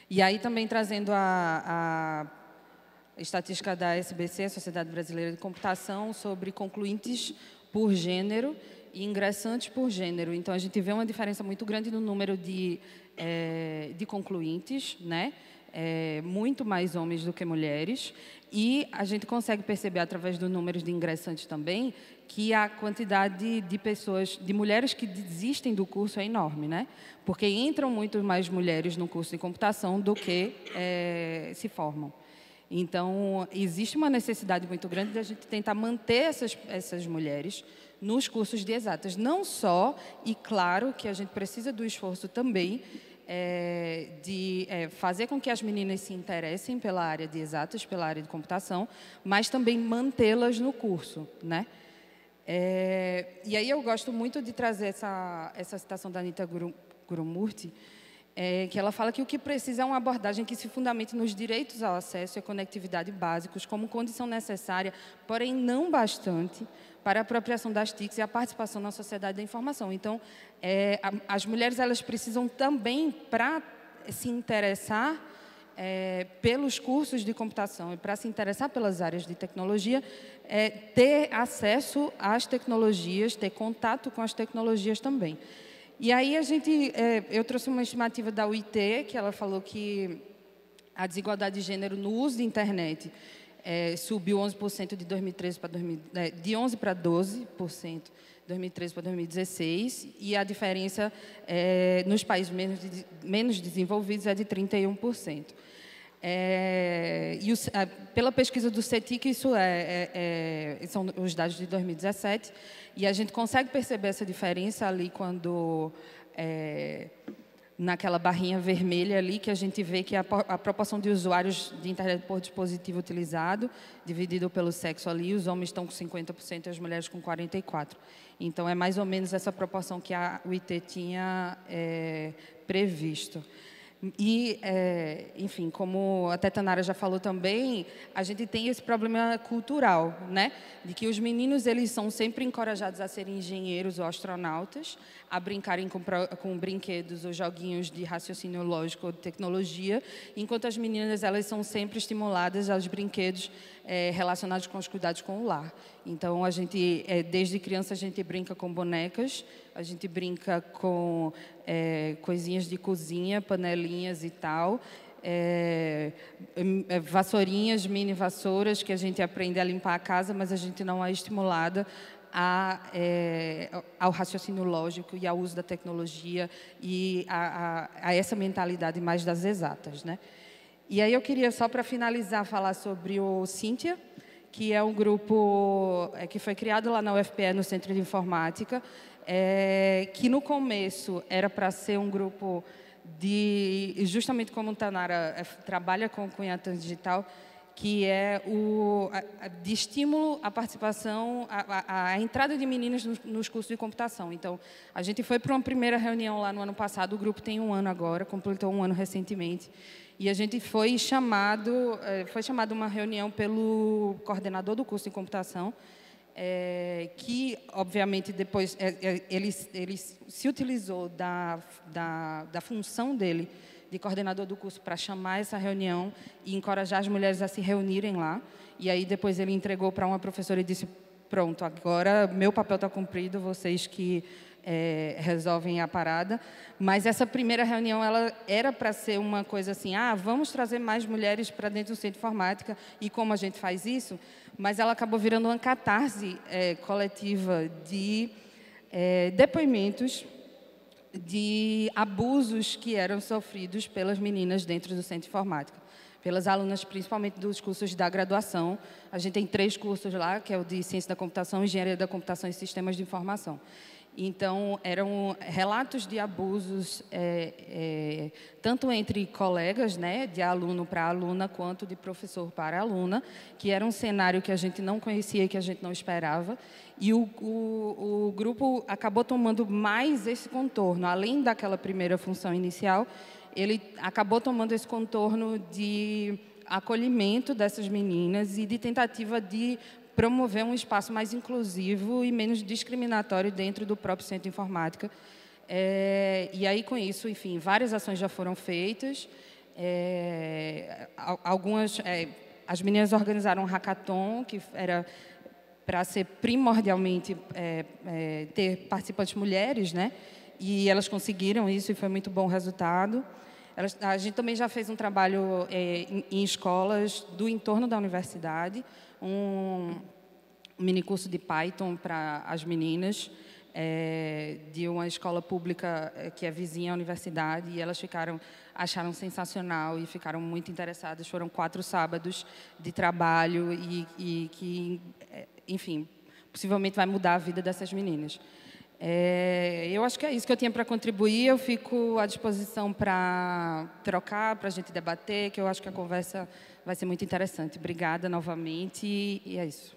E aí também trazendo a estatística da SBC, a Sociedade Brasileira de Computação, sobre concluintes por gênero e ingressantes por gênero. Então, a gente vê uma diferença muito grande no número de concluintes, né? Muito mais homens do que mulheres. E a gente consegue perceber, através dos números de ingressantes também, que a quantidade de pessoas, de mulheres que desistem do curso é enorme, né? Porque entram muito mais mulheres no curso de computação do que se formam. Então, existe uma necessidade muito grande de a gente tentar manter essas mulheres nos cursos de exatas. Não só, e claro que a gente precisa do esforço também de fazer com que as meninas se interessem pela área de exatas, pela área de computação, mas também mantê-las no curso, né? E aí eu gosto muito de trazer essa citação da Anita Gurumurti, que ela fala que o que precisa é uma abordagem que se fundamente nos direitos ao acesso e à conectividade básicos como condição necessária, porém não bastante, para a apropriação das TICs e a participação na sociedade da informação. Então, as mulheres elas precisam também, para se interessar pelos cursos de computação e para se interessar pelas áreas de tecnologia, ter acesso às tecnologias, ter contato com as tecnologias também. E aí eu trouxe uma estimativa da UiT, que ela falou que a desigualdade de gênero no uso de internet subiu 11% de 2013 para de 11 para 12%. 2013 para 2016, e a diferença nos países menos desenvolvidos é de 31%. Pela pesquisa do CETIC, isso são os dados de 2017, e a gente consegue perceber essa diferença ali quando, naquela barrinha vermelha ali, que a gente vê que a proporção de usuários de internet por dispositivo utilizado, dividido pelo sexo ali, os homens estão com 50% e as mulheres com 44%. Então, é mais ou menos essa proporção que a UiT tinha previsto. E, enfim, como a Tetanara já falou também, a gente tem esse problema cultural, né? De que os meninos, eles são sempre encorajados a serem engenheiros ou astronautas, a brincarem com brinquedos ou joguinhos de raciocínio lógico ou de tecnologia, enquanto as meninas, elas são sempre estimuladas aos brinquedos relacionados com os cuidados com o lar. Então, desde criança, a gente brinca com bonecas, a gente brinca com coisinhas de cozinha, panelinhas e tal, vassourinhas, mini vassouras, que a gente aprende a limpar a casa, mas a gente não é estimulada ao raciocínio lógico e ao uso da tecnologia e a essa mentalidade mais das exatas, né? E aí eu queria, só para finalizar, falar sobre o Cíntia, que é um grupo que foi criado lá na UFPE, no Centro de Informática, que no começo era para ser um grupo justamente como o Tanara trabalha com cunhatão digital, que é de estímulo à participação, à entrada de meninas nos cursos de computação. Então, a gente foi para uma primeira reunião lá no ano passado, o grupo tem 1 ano agora, completou 1 ano recentemente, e a gente foi chamado uma reunião pelo coordenador do curso de computação, que, obviamente, depois ele se utilizou da função dele de coordenador do curso para chamar essa reunião e encorajar as mulheres a se reunirem lá. E aí, depois, ele entregou para uma professora e disse, pronto, agora meu papel está cumprido, vocês que resolvem a parada. Mas essa primeira reunião ela era para ser uma coisa assim, vamos trazer mais mulheres para dentro do Centro de Informática, e como a gente faz isso? Mas ela acabou virando uma catarse coletiva de depoimentos de abusos que eram sofridos pelas meninas dentro do Centro de Informática, pelas alunas, principalmente dos cursos da graduação. A gente tem 3 cursos lá, que é o de Ciência da Computação, Engenharia da Computação e Sistemas de Informação. Então, eram relatos de abusos, tanto entre colegas, né, de aluno para aluna, quanto de professor para aluna, que era um cenário que a gente não conhecia e que a gente não esperava. E o grupo acabou tomando mais esse contorno, além daquela primeira função inicial, ele acabou tomando esse contorno de acolhimento dessas meninas e de tentativa de promover um espaço mais inclusivo e menos discriminatório dentro do próprio Centro de Informática. E aí, com isso, enfim, várias ações já foram feitas. As meninas organizaram um hackathon, que era para ser primordialmente ter participantes mulheres, né? E elas conseguiram isso e foi muito bom o resultado. A gente também já fez um trabalho em escolas do entorno da universidade, um mini curso de Python para as meninas, de uma escola pública que é vizinha à universidade, e elas acharam sensacional e ficaram muito interessadas. Foram 4 sábados de trabalho e que, enfim, possivelmente vai mudar a vida dessas meninas. Eu acho que é isso que eu tinha para contribuir. Eu fico à disposição para trocar, para a gente debater, que eu acho que a conversa vai ser muito interessante. Obrigada novamente e é isso.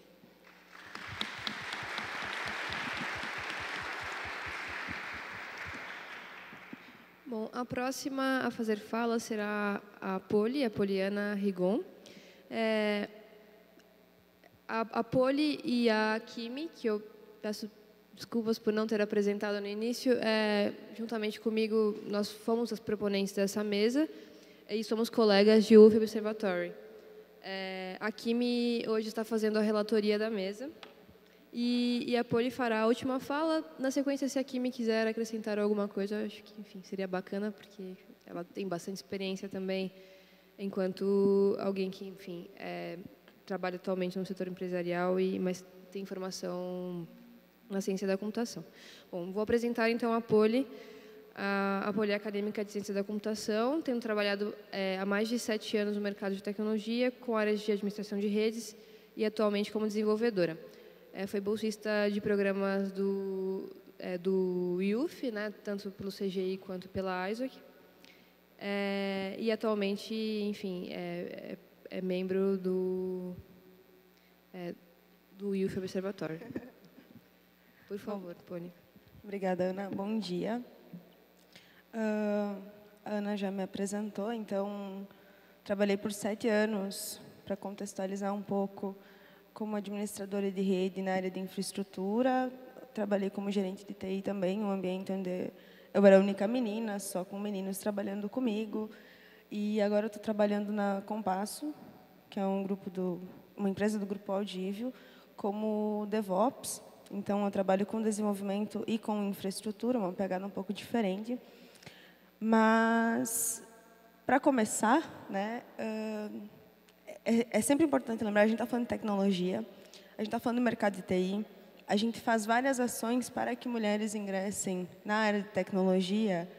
Bom, a próxima a fazer fala será a Poliana Rigon. A Poli e a Kimi, que eu peço desculpas por não ter apresentado no início, juntamente comigo, nós fomos as proponentes dessa mesa. e somos colegas de UF Observatory. A Kimi hoje está fazendo a relatoria da mesa e a Poli fará a última fala. Na sequência, se a Kimi quiser acrescentar alguma coisa, acho que, enfim, seria bacana, porque ela tem bastante experiência também, enquanto alguém que, enfim, trabalha atualmente no setor empresarial, mas tem formação na ciência da computação. Bom, vou apresentar, então, a Poli. A Poli é acadêmica de ciência da computação, tendo trabalhado há mais de 7 anos no mercado de tecnologia, com áreas de administração de redes e atualmente como desenvolvedora. Foi bolsista de programas do IUF, né, tanto pelo CGI quanto pela ISOC. E atualmente, enfim, é membro do IUF Observatory. Por favor, Poli. Obrigada, Ana. Bom dia. A Ana já me apresentou, então trabalhei por 7 anos, para contextualizar um pouco, como administradora de rede na área de infraestrutura. Trabalhei como gerente de TI também, um ambiente onde eu era a única menina, só com meninos trabalhando comigo. E agora estou trabalhando na Compasso, que é uma empresa do Grupo Audívio, como DevOps. Então, eu trabalho com desenvolvimento e com infraestrutura, uma pegada um pouco diferente. Mas, para começar, né, é sempre importante lembrar, a gente está falando de tecnologia, a gente está falando do mercado de TI, a gente faz várias ações para que mulheres ingressem na área de tecnologia,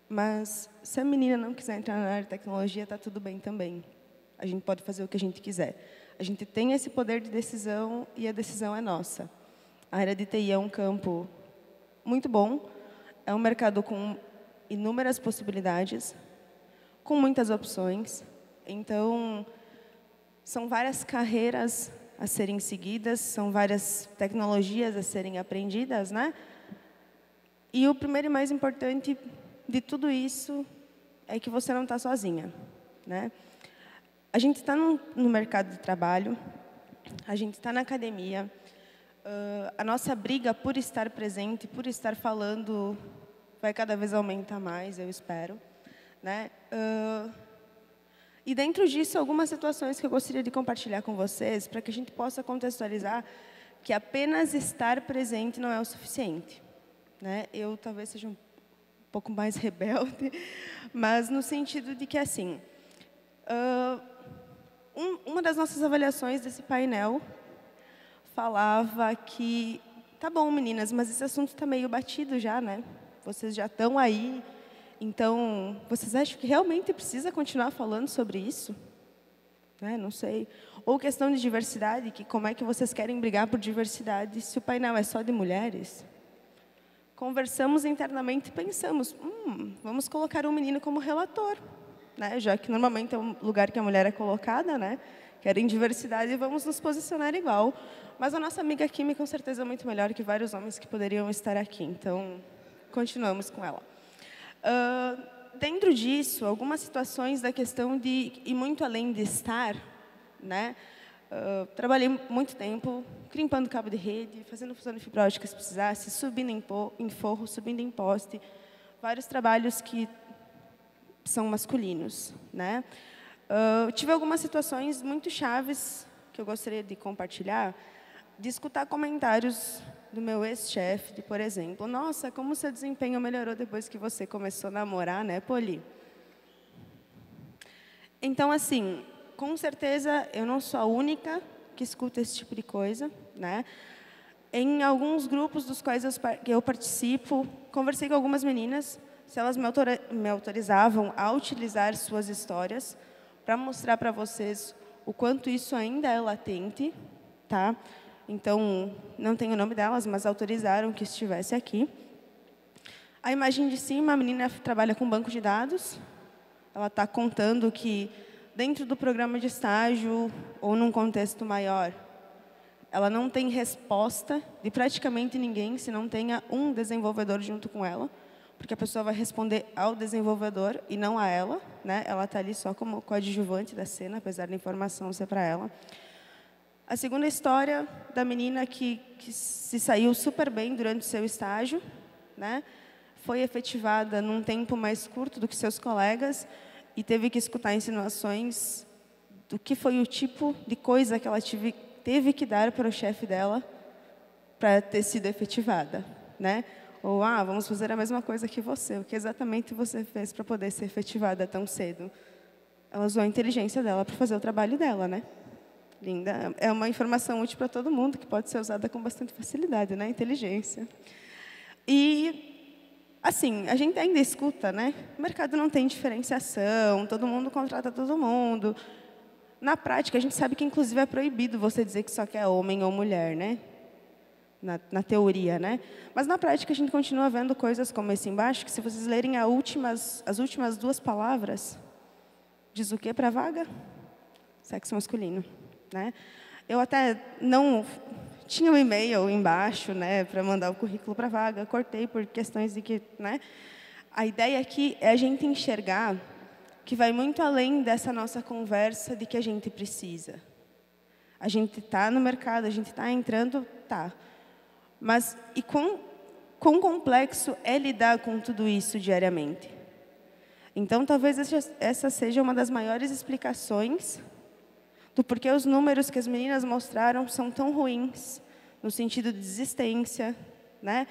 mas se a menina não quiser entrar na área de tecnologia, está tudo bem também. A gente pode fazer o que a gente quiser. A gente tem esse poder de decisão e a decisão é nossa. A área de TI é um campo muito bom, é um mercado com inúmeras possibilidades, com muitas opções. Então, são várias carreiras a serem seguidas, são várias tecnologias a serem aprendidas, né? E o primeiro e mais importante de tudo isso é que você não está sozinha, né? A gente está no mercado de trabalho, a gente está na academia, a nossa briga por estar presente, por estar falando, vai cada vez aumentar mais, eu espero, né? E dentro disso, algumas situações que eu gostaria de compartilhar com vocês, para que a gente possa contextualizar que apenas estar presente não é o suficiente, né? Eu talvez seja um pouco mais rebelde, mas no sentido de que, assim, uma das nossas avaliações desse painel falava que, tá bom, meninas, mas esse assunto está meio batido já, né? Vocês já estão aí, então, vocês acham que realmente precisa continuar falando sobre isso? Né? Não sei. Ou questão de diversidade, que como é que vocês querem brigar por diversidade se o painel é só de mulheres? Conversamos internamente e pensamos, vamos colocar um menino como relator, né? Já que normalmente é um lugar que a mulher é colocada, né? Querem diversidade e vamos nos posicionar igual. Mas a nossa amiga Kimi, com certeza, é muito melhor que vários homens que poderiam estar aqui. Então, continuamos com ela. Dentro disso, algumas situações da questão de ir muito além de estar, né? Trabalhei muito tempo crimpando cabo de rede, fazendo fusão de fibra ótica se precisasse, subindo em forro, subindo em poste, vários trabalhos que são masculinos, né? Tive algumas situações muito chaves que eu gostaria de compartilhar, de escutar comentários do meu ex-chefe, de, por exemplo, nossa, como seu desempenho melhorou depois que você começou a namorar, né, Poli? Então, assim, com certeza, eu não sou a única que escuta esse tipo de coisa, né? Em alguns grupos dos quais eu participo, conversei com algumas meninas, se elas me autorizavam a utilizar suas histórias para mostrar para vocês o quanto isso ainda é latente, tá? Então, não tenho o nome delas, mas autorizaram que estivesse aqui. A imagem de cima, a menina trabalha com banco de dados. Ela está contando que, dentro do programa de estágio, ou num contexto maior, ela não tem resposta de praticamente ninguém se não tenha um desenvolvedor junto com ela, porque a pessoa vai responder ao desenvolvedor e não a ela, né? Ela está ali só como coadjuvante da cena, apesar da informação ser para ela. A segunda história da menina que se saiu super bem durante o seu estágio, né? Foi efetivada num tempo mais curto do que seus colegas e teve que escutar insinuações do que foi o tipo de coisa que ela teve que dar para o chefe dela para ter sido efetivada, né? Ou, vamos fazer a mesma coisa que você. O que exatamente você fez para poder ser efetivada tão cedo? Ela usou a inteligência dela para fazer o trabalho dela, né? Linda. É uma informação útil para todo mundo, que pode ser usada com bastante facilidade, né? Inteligência. E, assim, a gente ainda escuta, né? O mercado não tem diferenciação, todo mundo contrata todo mundo. Na prática, a gente sabe que, inclusive, é proibido você dizer que só quer homem ou mulher, né? Na teoria, né? Mas, na prática, a gente continua vendo coisas como esse embaixo, que se vocês lerem as últimas 2 palavras, diz o quê para a vaga? Sexo masculino, né? Eu até não... Tinha um e-mail embaixo, né, para mandar o currículo para a vaga, cortei por questões de que, né? A ideia aqui é a gente enxergar que vai muito além dessa nossa conversa de que a gente precisa. A gente está no mercado, a gente está entrando, tá. Mas e quão complexo é lidar com tudo isso diariamente? Então, talvez essa seja uma das maiores explicações do porquê os números que as meninas mostraram são tão ruins, no sentido de desistência, né?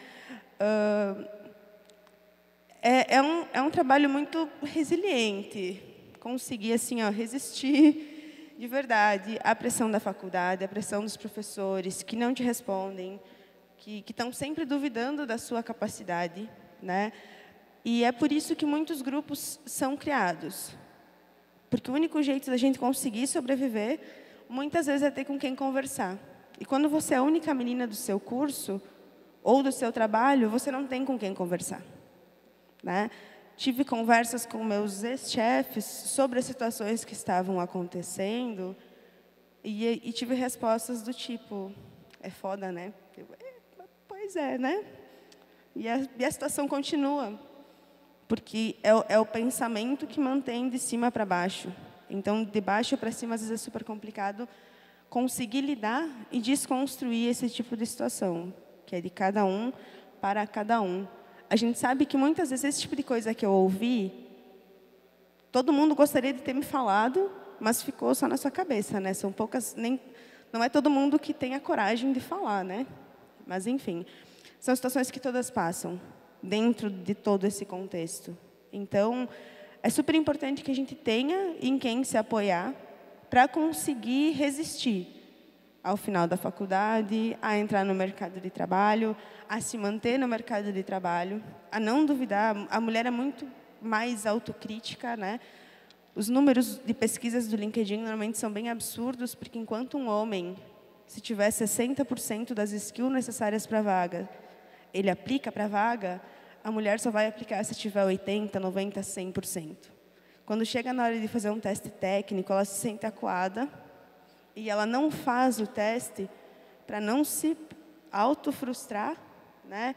É um trabalho muito resiliente, conseguir assim, resistir de verdade à pressão da faculdade, à pressão dos professores que não te respondem, que estão sempre duvidando da sua capacidade, né? E é por isso que muitos grupos são criados. Porque o único jeito da gente conseguir sobreviver, muitas vezes, é ter com quem conversar. E quando você é a única menina do seu curso, ou do seu trabalho, você não tem com quem conversar, né? Tive conversas com meus ex-chefes sobre as situações que estavam acontecendo, e tive respostas do tipo, é foda, né? Pois é, né? E a situação continua. Porque é o pensamento que mantém de cima para baixo. Então, de baixo para cima, às vezes é super complicado conseguir lidar e desconstruir esse tipo de situação, que é de cada um para cada um. A gente sabe que, muitas vezes, esse tipo de coisa que eu ouvi, todo mundo gostaria de ter me falado, mas ficou só na sua cabeça, né? São poucas, não é todo mundo que tem a coragem de falar, né? Mas, enfim, são situações que todas passam dentro de todo esse contexto. Então, é super importante que a gente tenha em quem se apoiar para conseguir resistir ao final da faculdade, a entrar no mercado de trabalho, a se manter no mercado de trabalho, a não duvidar. A mulher é muito mais autocrítica, né? Os números de pesquisas do LinkedIn normalmente são bem absurdos, porque enquanto um homem, se tiver 60% das skills necessárias para a vaga, ele aplica para a vaga, a mulher só vai aplicar se tiver 80%, 90%, 100%. Quando chega na hora de fazer um teste técnico, ela se sente acuada e ela não faz o teste para não se autofrustrar, né?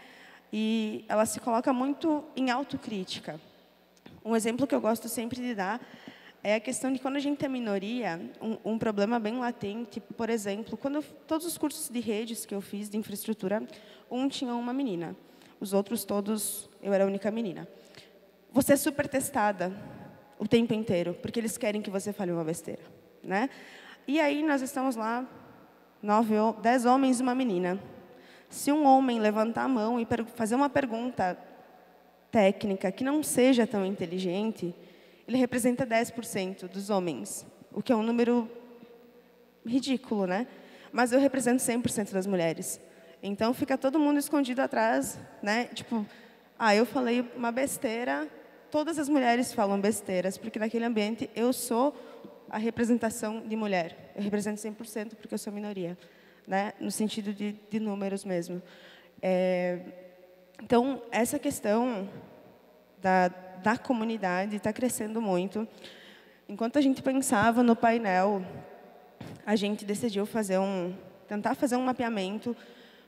E ela se coloca muito em autocrítica. Um exemplo que eu gosto sempre de dar é a questão de quando a gente é minoria, um problema bem latente. Por exemplo, todos os cursos de redes que eu fiz, de infraestrutura, tinha uma menina. Os outros todos, eu era a única menina. Você é super testada o tempo inteiro, porque eles querem que você fale uma besteira, né? E aí nós estamos lá, 10 homens e uma menina. Se um homem levantar a mão e fazer uma pergunta técnica que não seja tão inteligente, ele representa 10% dos homens, o que é um número ridículo, né? Mas eu represento 100% das mulheres. Então, fica todo mundo escondido atrás, né? Tipo, eu falei uma besteira, todas as mulheres falam besteiras, porque naquele ambiente eu sou a representação de mulher. Eu represento 100% porque eu sou minoria, né? No sentido de números mesmo. Então, essa questão da comunidade está crescendo muito. Enquanto a gente pensava no painel, a gente decidiu tentar fazer um mapeamento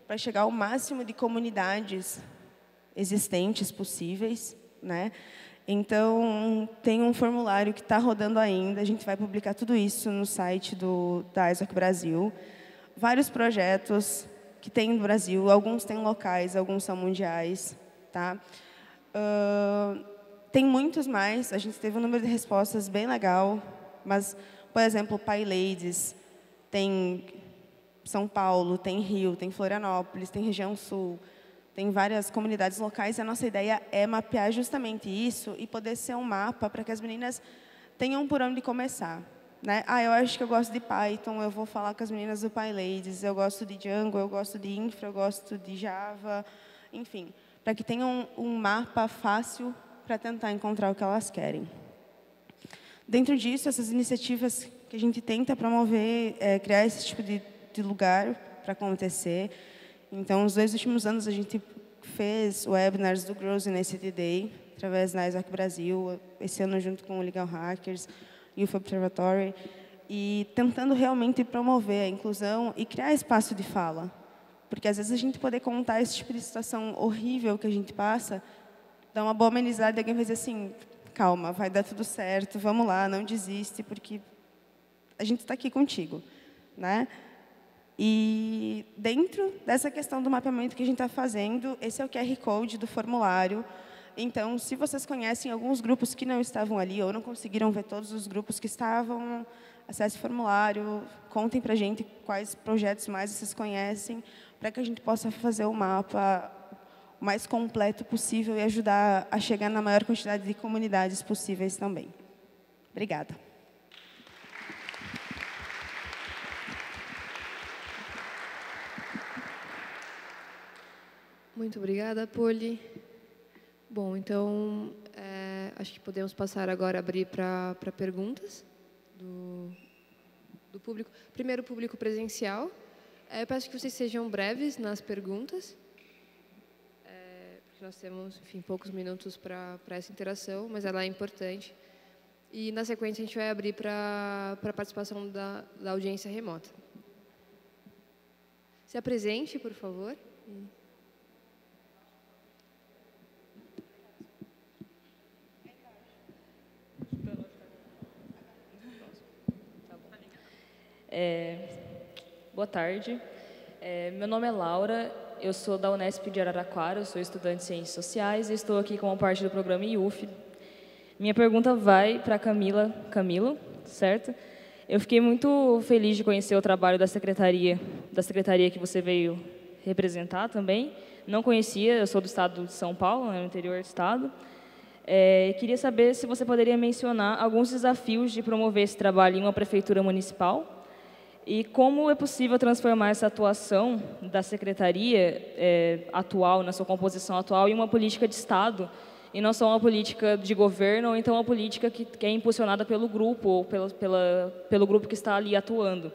para chegar ao máximo de comunidades existentes possíveis, né? Então, tem um formulário que está rodando ainda, a gente vai publicar tudo isso no site da ISOC Brasil. Vários projetos que tem no Brasil, alguns têm locais, alguns são mundiais, tá? Tem muitos mais, a gente teve um número de respostas bem legal, mas, por exemplo, PyLadies, tem São Paulo, tem Rio, tem Florianópolis, tem região sul, tem várias comunidades locais, e a nossa ideia é mapear justamente isso e poder ser um mapa para que as meninas tenham por onde começar. Né? Eu acho que eu gosto de Python, eu vou falar com as meninas do PyLadies, eu gosto de Django, eu gosto de Infra, eu gosto de Java, enfim, para que tenham um mapa fácil para tentar encontrar o que elas querem. Dentro disso, essas iniciativas que a gente tenta promover, criar esse tipo de lugar para acontecer. Então, nos 2 últimos anos, a gente fez webinars do Girls in ICT Day, através da ISOC Brasil, esse ano junto com o Legal Hackers, Youth Observatory, e tentando realmente promover a inclusão e criar espaço de fala. Porque, às vezes, a gente poder contar esse tipo de situação horrível que a gente passa, dá uma boa amenizada e alguém vai dizer assim, calma, vai dar tudo certo, vamos lá, não desiste, porque a gente está aqui contigo. Né? E, dentro dessa questão do mapeamento que a gente está fazendo, esse é o QR Code do formulário. Então, se vocês conhecem alguns grupos que não estavam ali ou não conseguiram ver todos os grupos que estavam, acesse o formulário, contem para a gente quais projetos mais vocês conhecem, para que a gente possa fazer o mapa o mais completo possível e ajudar a chegar na maior quantidade de comunidades possíveis também. Obrigada. Muito obrigada, Poli. Bom, então, acho que podemos passar agora a abrir para perguntas do público. Primeiro, o público presencial. Eu peço que vocês sejam breves nas perguntas, porque nós temos, enfim, poucos minutos para essa interação, mas ela é importante. E, na sequência, a gente vai abrir para a participação da audiência remota. Se apresente, por favor. Boa tarde. Meu nome é Laura, eu sou da Unesp de Araraquara, eu sou estudante de Ciências Sociais e estou aqui como parte do programa IUF. Minha pergunta vai para Camilo, certo? Eu fiquei muito feliz de conhecer o trabalho da secretaria que você veio representar também. Não conhecia, eu sou do estado de São Paulo, no interior do estado. Queria saber se você poderia mencionar alguns desafios de promover esse trabalho em uma prefeitura municipal e como é possível transformar essa atuação da secretaria atual, na sua composição atual, em uma política de Estado, e não só uma política de governo, ou então uma política que é impulsionada pelo grupo, ou pelo grupo que está ali atuando.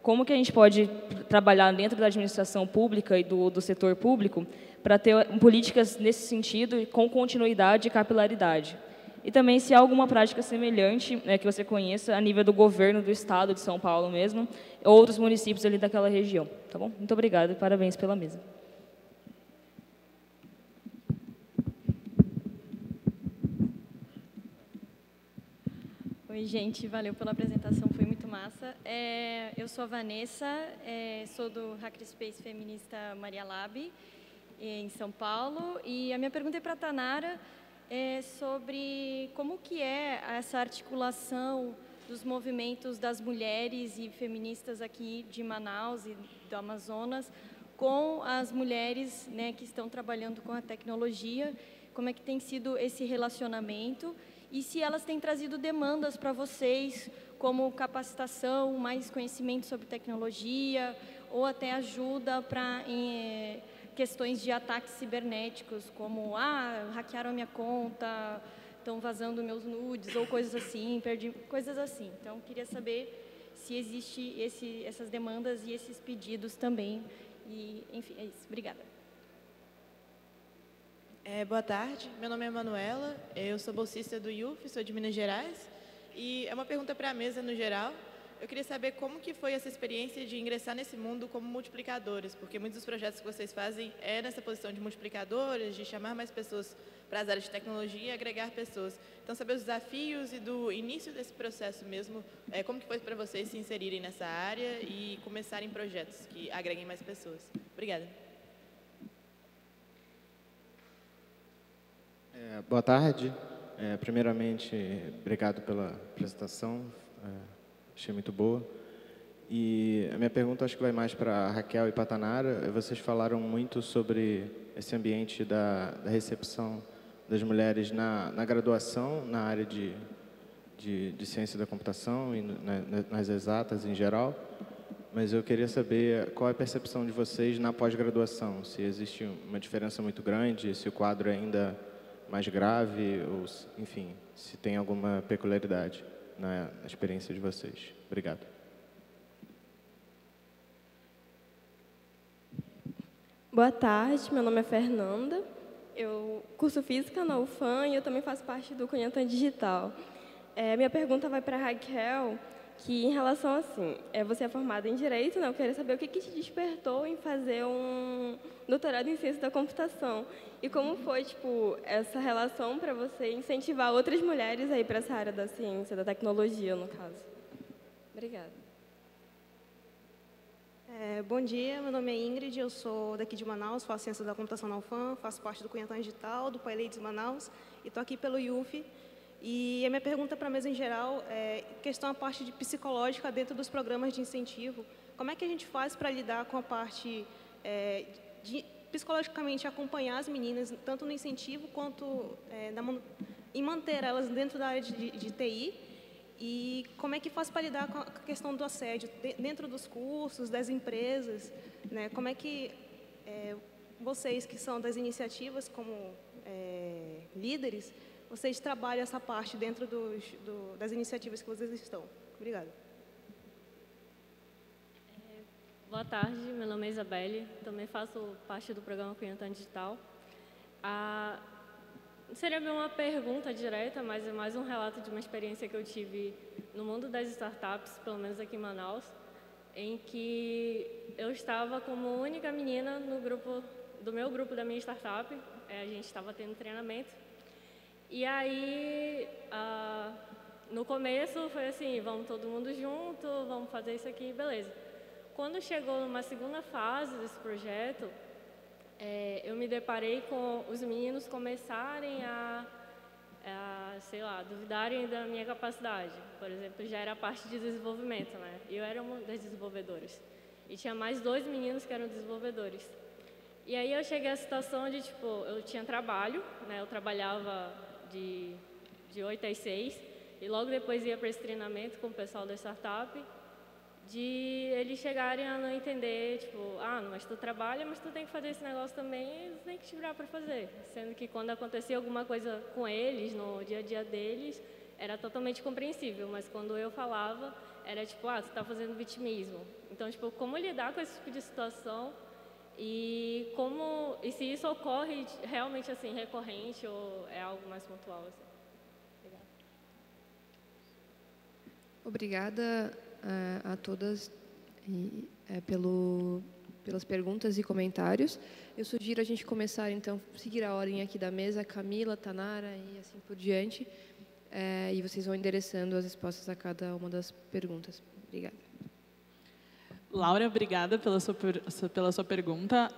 Como que a gente pode trabalhar dentro da administração pública e do setor público para ter políticas nesse sentido, com continuidade e capilaridade? E também se há alguma prática semelhante que você conheça a nível do governo do estado de São Paulo mesmo, ou outros municípios ali daquela região. Tá bom? Muito obrigada e parabéns pela mesa. Oi, gente, valeu pela apresentação, foi muito massa. Eu sou a Vanessa, sou do Hackerspace Feminista Maria Lab, em São Paulo, e a minha pergunta é para a Tanara, sobre como que é essa articulação dos movimentos das mulheres e feministas aqui de Manaus e do Amazonas com as mulheres, né, que estão trabalhando com a tecnologia, como é que tem sido esse relacionamento e se elas têm trazido demandas para vocês, como capacitação, mais conhecimento sobre tecnologia ou até ajuda para questões de ataques cibernéticos, como, hackearam a minha conta, estão vazando meus nudes, ou coisas assim, perdi, coisas assim. Então, queria saber se existe essas demandas e esses pedidos também. E, enfim, é isso. Obrigada. Boa tarde, meu nome é Manuela, eu sou bolsista do IUF, sou de Minas Gerais, e é uma pergunta para a mesa no geral. Eu queria saber como que foi essa experiência de ingressar nesse mundo como multiplicadoras, porque muitos dos projetos que vocês fazem é nessa posição de multiplicadoras, de chamar mais pessoas para as áreas de tecnologia e agregar pessoas. Então, saber os desafios e do início desse processo mesmo, como que foi para vocês se inserirem nessa área e começarem projetos que agreguem mais pessoas. Obrigada. Boa tarde, Primeiramente, obrigado pela apresentação, achei muito boa. E a minha pergunta acho que vai mais para a Raquel e para a Tanara. Vocês falaram muito sobre esse ambiente da recepção das mulheres na graduação, na área de ciência da computação e nas exatas em geral. Mas eu queria saber qual é a percepção de vocês na pós-graduação, se existe uma diferença muito grande, se o quadro é ainda mais grave, ou, enfim, se tem alguma peculiaridade na experiência de vocês. Obrigado. Boa tarde, meu nome é Fernanda, eu curso Física na UFAM e eu também faço parte do Cunhatan Digital. Minha pergunta vai para a Raquel, que em relação assim, você é formada em Direito, né? Eu queria saber o que te despertou em fazer um doutorado em Ciência da Computação e como foi, tipo, essa relação para você incentivar outras mulheres aí para essa área da ciência, da tecnologia, no caso. Obrigada. Bom dia, meu nome é Ingrid, eu sou daqui de Manaus, faço Ciência da Computação na UFAM, faço parte do Cunhatan Digital, do PyLadies Manaus e estou aqui pelo IUF. E a minha pergunta para a mesa em geral é questão a parte de psicológica dentro dos programas de incentivo. Como é que a gente faz para lidar com a parte de psicologicamente acompanhar as meninas, tanto no incentivo quanto em manter elas dentro da área de TI? E como é que faz para lidar com a questão do assédio dentro dos cursos, das empresas? Né? Como é que vocês que são das iniciativas como líderes, vocês trabalham essa parte dentro das iniciativas que vocês estão? Obrigada. Boa tarde, meu nome é Isabelle, também faço parte do programa Cunhatan Digital. Não seria bem uma pergunta direta, mas é mais um relato de uma experiência que eu tive no mundo das startups, pelo menos aqui em Manaus, em que eu estava como única menina do meu grupo da minha startup, a gente estava tendo treinamento. E aí, no começo foi assim, vamos todo mundo junto, vamos fazer isso aqui, beleza. Quando chegou numa segunda fase desse projeto, eu me deparei com os meninos começarem sei lá, duvidarem da minha capacidade. Por exemplo, já era a parte de desenvolvimento, né? Eu era uma das desenvolvedoras. E tinha mais 2 meninos que eram desenvolvedores. E aí eu cheguei à situação de, tipo, eu tinha trabalho, né? Eu trabalhava de 8 às 6 e logo depois ia para esse treinamento com o pessoal da startup, de eles chegarem a não entender, tipo, mas tu trabalha, mas tu tem que fazer esse negócio também, eles têm que te virar para fazer. Sendo que quando acontecia alguma coisa com eles, no dia a dia deles, era totalmente compreensível, mas quando eu falava, era tipo, tu tá fazendo vitimismo. Então, tipo, como lidar com esse tipo de situação e se isso ocorre realmente assim, recorrente ou é algo mais pontual, assim. Obrigada a todas pelas perguntas e comentários. Eu sugiro a gente começar, então, seguir a ordem aqui da mesa, Camila, Tanara e assim por diante, e vocês vão endereçando as respostas a cada uma das perguntas. Obrigada. Laura, obrigada pela sua pergunta.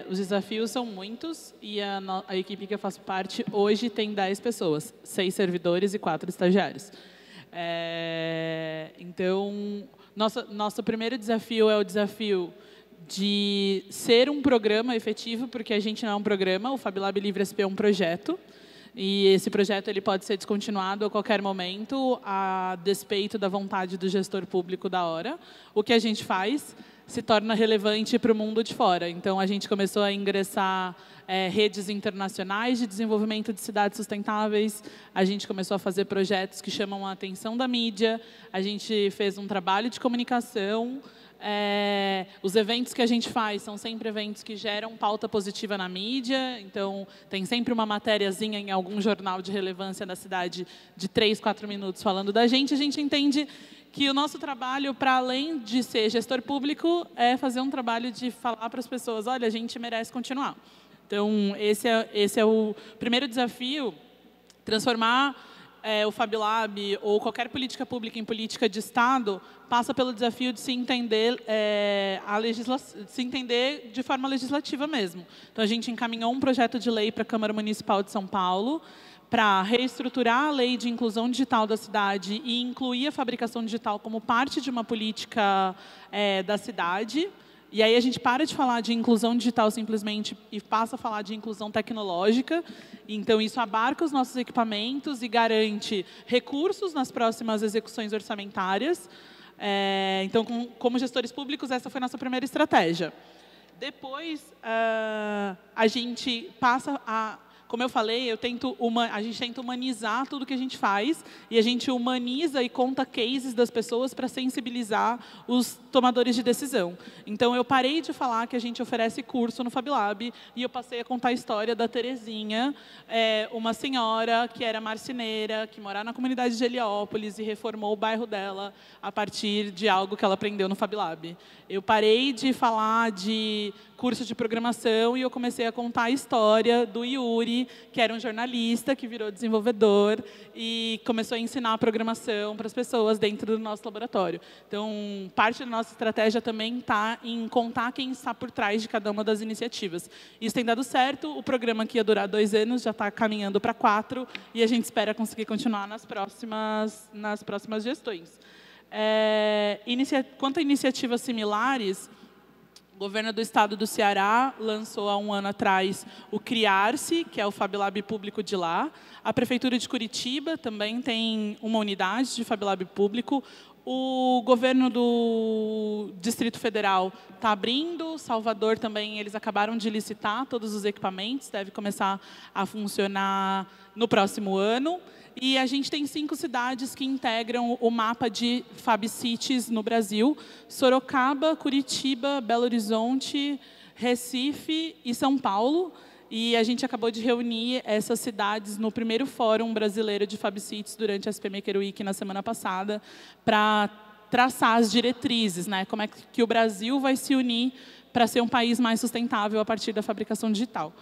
Os desafios são muitos e a equipe que eu faço parte hoje tem 10 pessoas, 6 servidores e 4 estagiários. Então, nosso primeiro desafio é o desafio de ser um programa efetivo, porque a gente não é um programa, o FabLab Livre SP é um projeto, e esse projeto ele pode ser descontinuado a qualquer momento, a despeito da vontade do gestor público da hora. O que a gente faz se torna relevante para o mundo de fora. Então, a gente começou a ingressar redes internacionais de desenvolvimento de cidades sustentáveis, a gente começou a fazer projetos que chamam a atenção da mídia, a gente fez um trabalho de comunicação. Os eventos que a gente faz são sempre eventos que geram pauta positiva na mídia, então tem sempre uma matériazinha em algum jornal de relevância da cidade de 3, 4 minutos falando da gente. A gente entende que o nosso trabalho, para além de ser gestor público, é fazer um trabalho de falar para as pessoas, olha, a gente merece continuar. Então, esse é o primeiro desafio, transformar o FabLab ou qualquer política pública em política de Estado passa pelo desafio de se entender, se entender de forma legislativa mesmo. Então, a gente encaminhou um projeto de lei para a Câmara Municipal de São Paulo para reestruturar a lei de inclusão digital da cidade e incluir a fabricação digital como parte de uma política da cidade. E aí a gente para de falar de inclusão digital simplesmente e passa a falar de inclusão tecnológica. Então, isso abarca os nossos equipamentos e garante recursos nas próximas execuções orçamentárias. Então, como gestores públicos, essa foi a nossa primeira estratégia. Depois, a gente passa a... Como eu falei, a gente tenta humanizar tudo que a gente faz e a gente humaniza e conta cases das pessoas para sensibilizar os tomadores de decisão. Então, eu parei de falar que a gente oferece curso no FabLab e eu passei a contar a história da Terezinha, uma senhora que era marceneira, que morava na comunidade de Heliópolis e reformou o bairro dela a partir de algo que ela aprendeu no FabLab. Eu parei de falar de curso de programação e eu comecei a contar a história do Yuri, que era um jornalista, que virou desenvolvedor e começou a ensinar programação para as pessoas dentro do nosso laboratório. Então, parte da nossa estratégia também está em contar quem está por trás de cada uma das iniciativas. Isso tem dado certo, o programa que ia durar 2 anos já está caminhando para 4 e a gente espera conseguir continuar nas próximas gestões. Quanto a iniciativas similares, o governo do estado do Ceará lançou há 1 ano atrás o Criar-se, que é o FabLab público de lá. A Prefeitura de Curitiba também tem uma unidade de FabLab público. O governo do Distrito Federal está abrindo, Salvador também, eles acabaram de licitar todos os equipamentos, deve começar a funcionar no próximo ano. E a gente tem 5 cidades que integram o mapa de FabCities no Brasil: Sorocaba, Curitiba, Belo Horizonte, Recife e São Paulo. E a gente acabou de reunir essas cidades no primeiro Fórum Brasileiro de FabCities durante a SP Maker Week na semana passada, para traçar as diretrizes, né? Como é que o Brasil vai se unir para ser um país mais sustentável a partir da fabricação digital.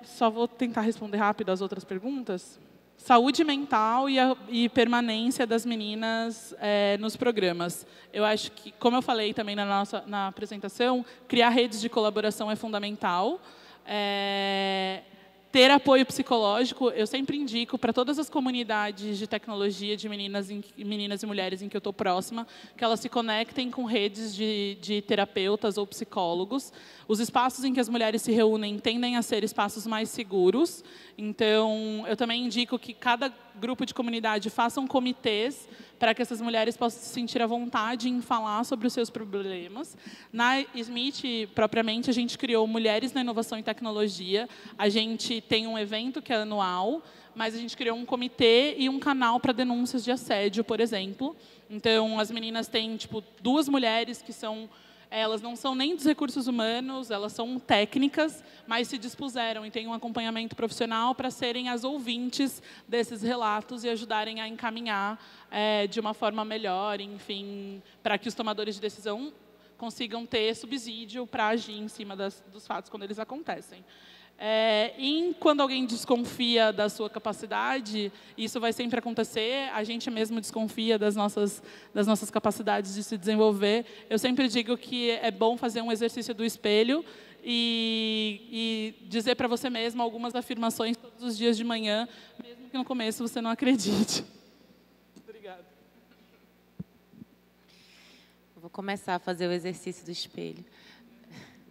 Só vou tentar responder rápido as outras perguntas. Saúde mental e permanência das meninas nos programas. Eu acho que, como eu falei também na apresentação, criar redes de colaboração é fundamental. Ter apoio psicológico, eu sempre indico para todas as comunidades de tecnologia de meninas e mulheres em que eu estou próxima, que elas se conectem com redes de terapeutas ou psicólogos. Os espaços em que as mulheres se reúnem tendem a ser espaços mais seguros. Então, eu também indico que cada grupo de comunidade façam comitês para que essas mulheres possam se sentir à vontade em falar sobre os seus problemas. Na Smith, propriamente, a gente criou Mulheres na Inovação e Tecnologia. A gente tem um evento que é anual, mas a gente criou um comitê e um canal para denúncias de assédio, por exemplo. Então, as meninas têm 2 mulheres que são... Elas não são nem dos recursos humanos, elas são técnicas, mas se dispuseram e têm um acompanhamento profissional para serem as ouvintes desses relatos e ajudarem a encaminhar de uma forma melhor, enfim, para que os tomadores de decisão consigam ter subsídio para agir em cima dos fatos quando eles acontecem. E quando alguém desconfia da sua capacidade, isso vai sempre acontecer, a gente mesmo desconfia das nossas capacidades de se desenvolver. Eu sempre digo que é bom fazer um exercício do espelho e dizer para você mesmo algumas afirmações todos os dias de manhã, mesmo que no começo você não acredite. Obrigada. Vou começar a fazer o exercício do espelho.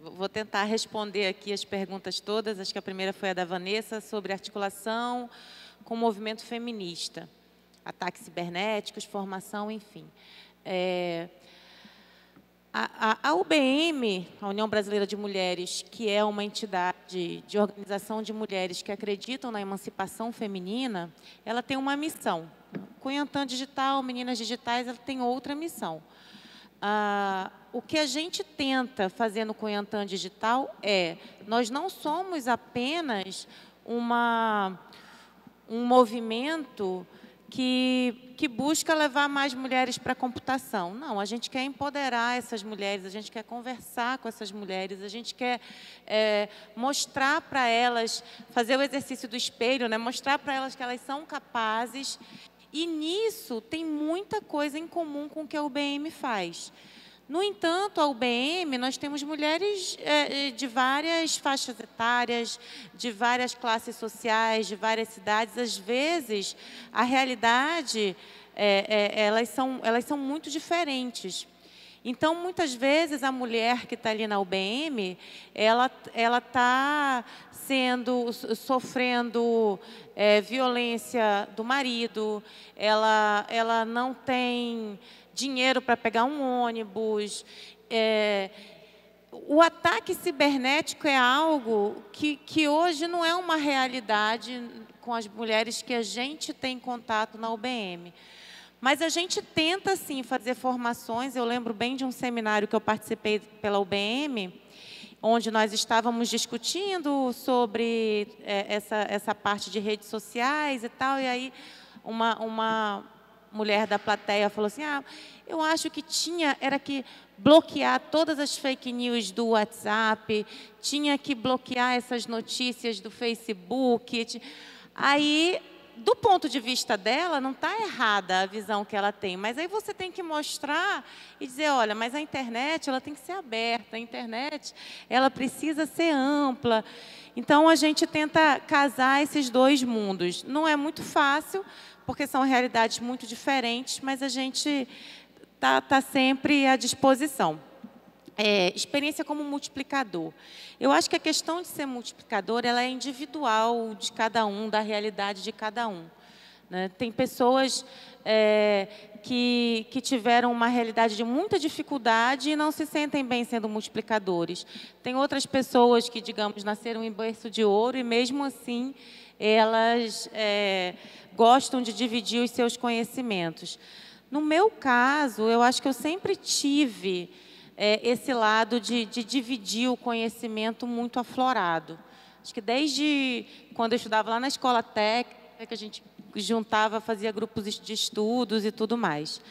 Vou tentar responder aqui as perguntas todas. Acho que a primeira foi a da Vanessa, sobre articulação com o movimento feminista. Ataques cibernéticos, formação, enfim. A UBM, a União Brasileira de Mulheres, que é uma entidade de organização de mulheres que acreditam na emancipação feminina, ela tem uma missão. Cunhantã Digital, Meninas Digitais, ela tem outra missão. O que a gente tenta fazer no Cunhantã Digital nós não somos apenas um movimento que busca levar mais mulheres para a computação. Não, a gente quer empoderar essas mulheres, a gente quer conversar com essas mulheres, a gente quer mostrar para elas, fazer o exercício do espelho, né? Mostrar para elas que elas são capazes. E nisso tem muita coisa em comum com o que a UBM faz. No entanto, a UBM, nós temos mulheres de várias faixas etárias, de várias classes sociais, de várias cidades. Às vezes, a realidade, elas são muito diferentes. Então, muitas vezes, a mulher que está ali na UBM, ela está sofrendo violência do marido, ela não tem dinheiro para pegar um ônibus. O ataque cibernético é algo que hoje não é uma realidade com as mulheres que a gente tem contato na UBM. Mas a gente tenta, sim, fazer formações. Eu lembro bem de um seminário que eu participei pela UBM, onde nós estávamos discutindo sobre essa parte de redes sociais e tal, e aí uma mulher da plateia falou assim, eu acho que era que bloquear todas as fake news do WhatsApp, tinha que bloquear essas notícias do Facebook. Aí, do ponto de vista dela, não está errada a visão que ela tem, mas aí você tem que mostrar e dizer, olha, mas a internet ela tem que ser aberta, a internet ela precisa ser ampla. Então, a gente tenta casar esses dois mundos. Não é muito fácil, porque são realidades muito diferentes, mas a gente está sempre à disposição. Experiência como multiplicador. Eu acho que a questão de ser multiplicador ela é individual de cada um, da realidade de cada um, né? Tem pessoas que tiveram uma realidade de muita dificuldade e não se sentem bem sendo multiplicadores. Tem outras pessoas que, digamos, nasceram em berço de ouro e, mesmo assim, elas gostam de dividir os seus conhecimentos. No meu caso, eu acho que eu sempre tive esse lado de dividir o conhecimento muito aflorado. Acho que desde quando eu estudava lá na escola técnica, que a gente juntava, fazia grupos de estudos e tudo mais.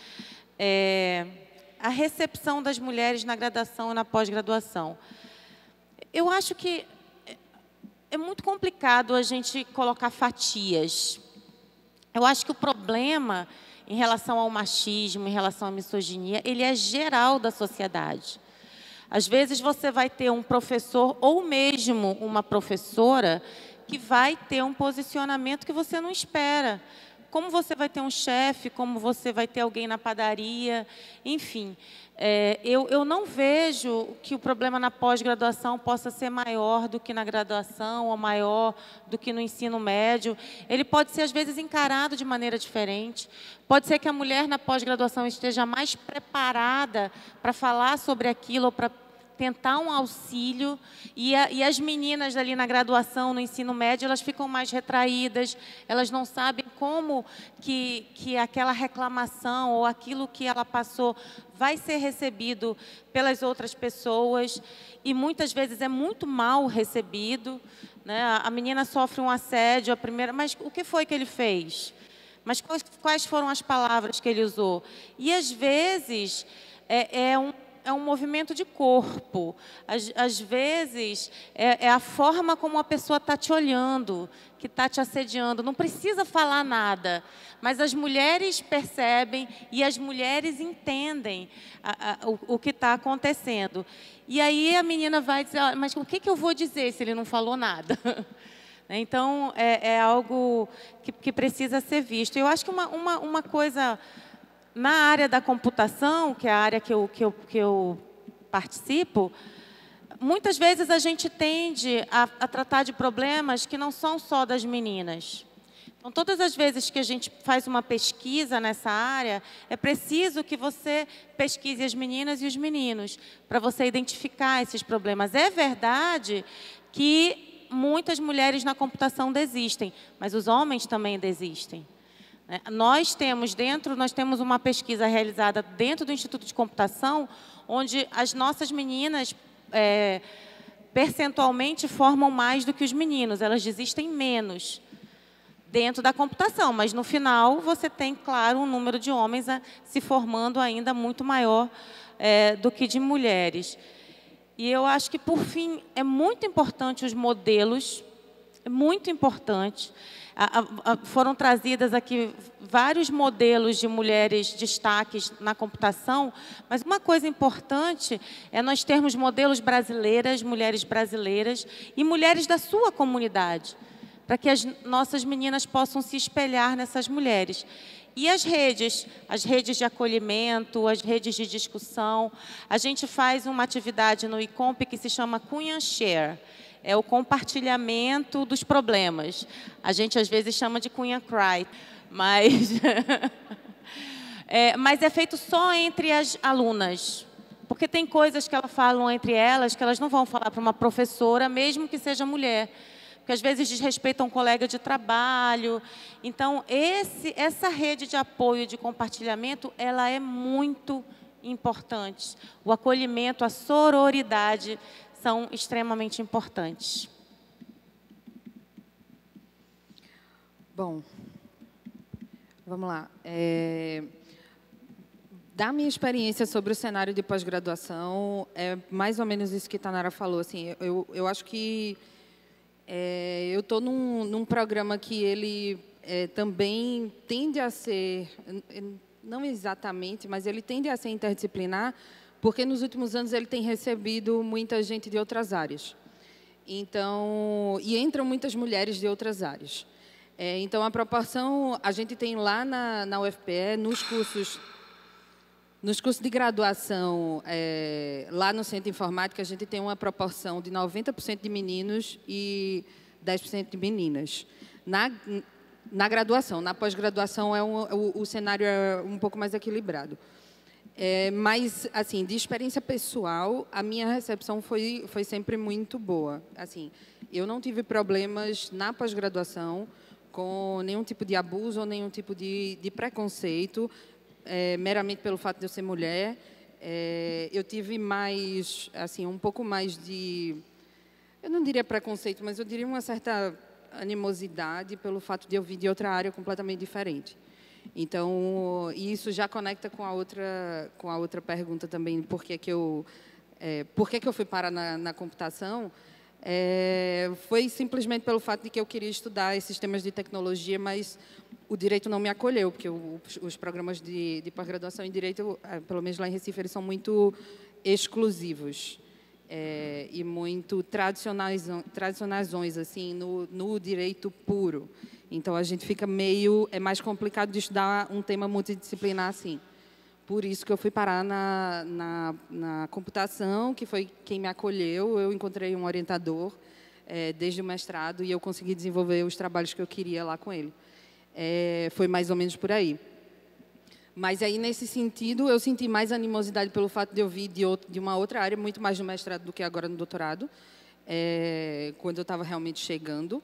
A recepção das mulheres na graduação e na pós-graduação. Eu acho que é muito complicado a gente colocar fatias. Eu acho que o problema em relação ao machismo, em relação à misoginia, ele é geral da sociedade. Às vezes você vai ter um professor ou mesmo uma professora que vai ter um posicionamento que você não espera. Como você vai ter um chefe, como você vai ter alguém na padaria, enfim. Eu não vejo que o problema na pós-graduação possa ser maior do que na graduação ou maior do que no ensino médio. Ele pode ser, às vezes, encarado de maneira diferente. Pode ser que a mulher na pós-graduação esteja mais preparada para falar sobre aquilo ou para tentar um auxílio, e as meninas ali na graduação, no ensino médio, elas ficam mais retraídas, elas não sabem como que aquela reclamação ou aquilo que ela passou vai ser recebido pelas outras pessoas, e muitas vezes é muito mal recebido, né? A menina sofre um assédio, mas o que foi que ele fez? Mas quais foram as palavras que ele usou? E, às vezes, é um movimento de corpo. Às vezes, é a forma como a pessoa está te olhando, que está te assediando. Não precisa falar nada, mas as mulheres percebem e as mulheres entendem o que está acontecendo. E aí a menina vai dizer, mas o que eu vou dizer se ele não falou nada? Então, é algo que precisa ser visto. Eu acho que uma coisa... Na área da computação, que é a área que eu participo, muitas vezes a gente tende a tratar de problemas que não são só das meninas. Então, todas as vezes que a gente faz uma pesquisa nessa área, é preciso que você pesquise as meninas e os meninos, para você identificar esses problemas. É verdade que muitas mulheres na computação desistem, mas os homens também desistem. Nós temos uma pesquisa realizada dentro do Instituto de Computação, onde as nossas meninas percentualmente formam mais do que os meninos, elas desistem menos dentro da computação, mas no final você tem, claro, um número de homens se formando ainda muito maior do que de mulheres. E eu acho que, por fim, é muito importante os modelos, é muito importante. Foram trazidas aqui vários modelos de mulheres destaques na computação, mas uma coisa importante é nós termos modelos brasileiras, mulheres brasileiras e mulheres da sua comunidade, para que as nossas meninas possam se espelhar nessas mulheres. E as redes de acolhimento, as redes de discussão. A gente faz uma atividade no ICOMP que se chama Cunha Share. É o compartilhamento dos problemas. A gente, às vezes, chama de Cunha Cry, mas mas é feito só entre as alunas. Porque tem coisas que elas falam entre elas que elas não vão falar para uma professora, mesmo que seja mulher. Porque, às vezes, desrespeitam um colega de trabalho. Então, essa rede de apoio, de compartilhamento, ela é muito importante. O acolhimento, a sororidade são extremamente importantes. Bom, vamos lá. Da minha experiência sobre o cenário de pós-graduação, é mais ou menos isso que a Tanara falou. Assim, eu acho que eu estou num programa que ele também tende a ser, não exatamente, mas ele tende a ser interdisciplinar, porque nos últimos anos ele tem recebido muita gente de outras áreas. Então, e entram muitas mulheres de outras áreas. Então, a proporção, a gente tem lá na UFPE, nos cursos de graduação, lá no Centro de Informática, a gente tem uma proporção de 90% de meninos e 10% de meninas. Na graduação, na pós-graduação, o cenário é um pouco mais equilibrado. Mas, assim, de experiência pessoal, a minha recepção foi sempre muito boa. Assim, eu não tive problemas na pós-graduação com nenhum tipo de abuso ou nenhum tipo de preconceito, meramente pelo fato de eu ser mulher. Eu tive mais, assim, um pouco mais de, eu não diria preconceito, mas eu diria uma certa animosidade pelo fato de eu vir de outra área completamente diferente. Então, isso já conecta com a outra pergunta também, por que eu fui parar na computação. Foi simplesmente pelo fato de que eu queria estudar esses temas de tecnologia, mas o direito não me acolheu, porque os programas de pós-graduação em direito, pelo menos lá em Recife, eles são muito exclusivos e muito tradicionais, assim, no direito puro. Então, a gente fica é mais complicado de estudar um tema multidisciplinar assim. Por isso que eu fui parar na computação, que foi quem me acolheu. Eu encontrei um orientador desde o mestrado e eu consegui desenvolver os trabalhos que eu queria lá com ele. Foi mais ou menos por aí. Mas aí, nesse sentido, eu senti mais animosidade pelo fato de eu vir de uma outra área, muito mais no mestrado do que agora no doutorado, quando eu estava realmente chegando,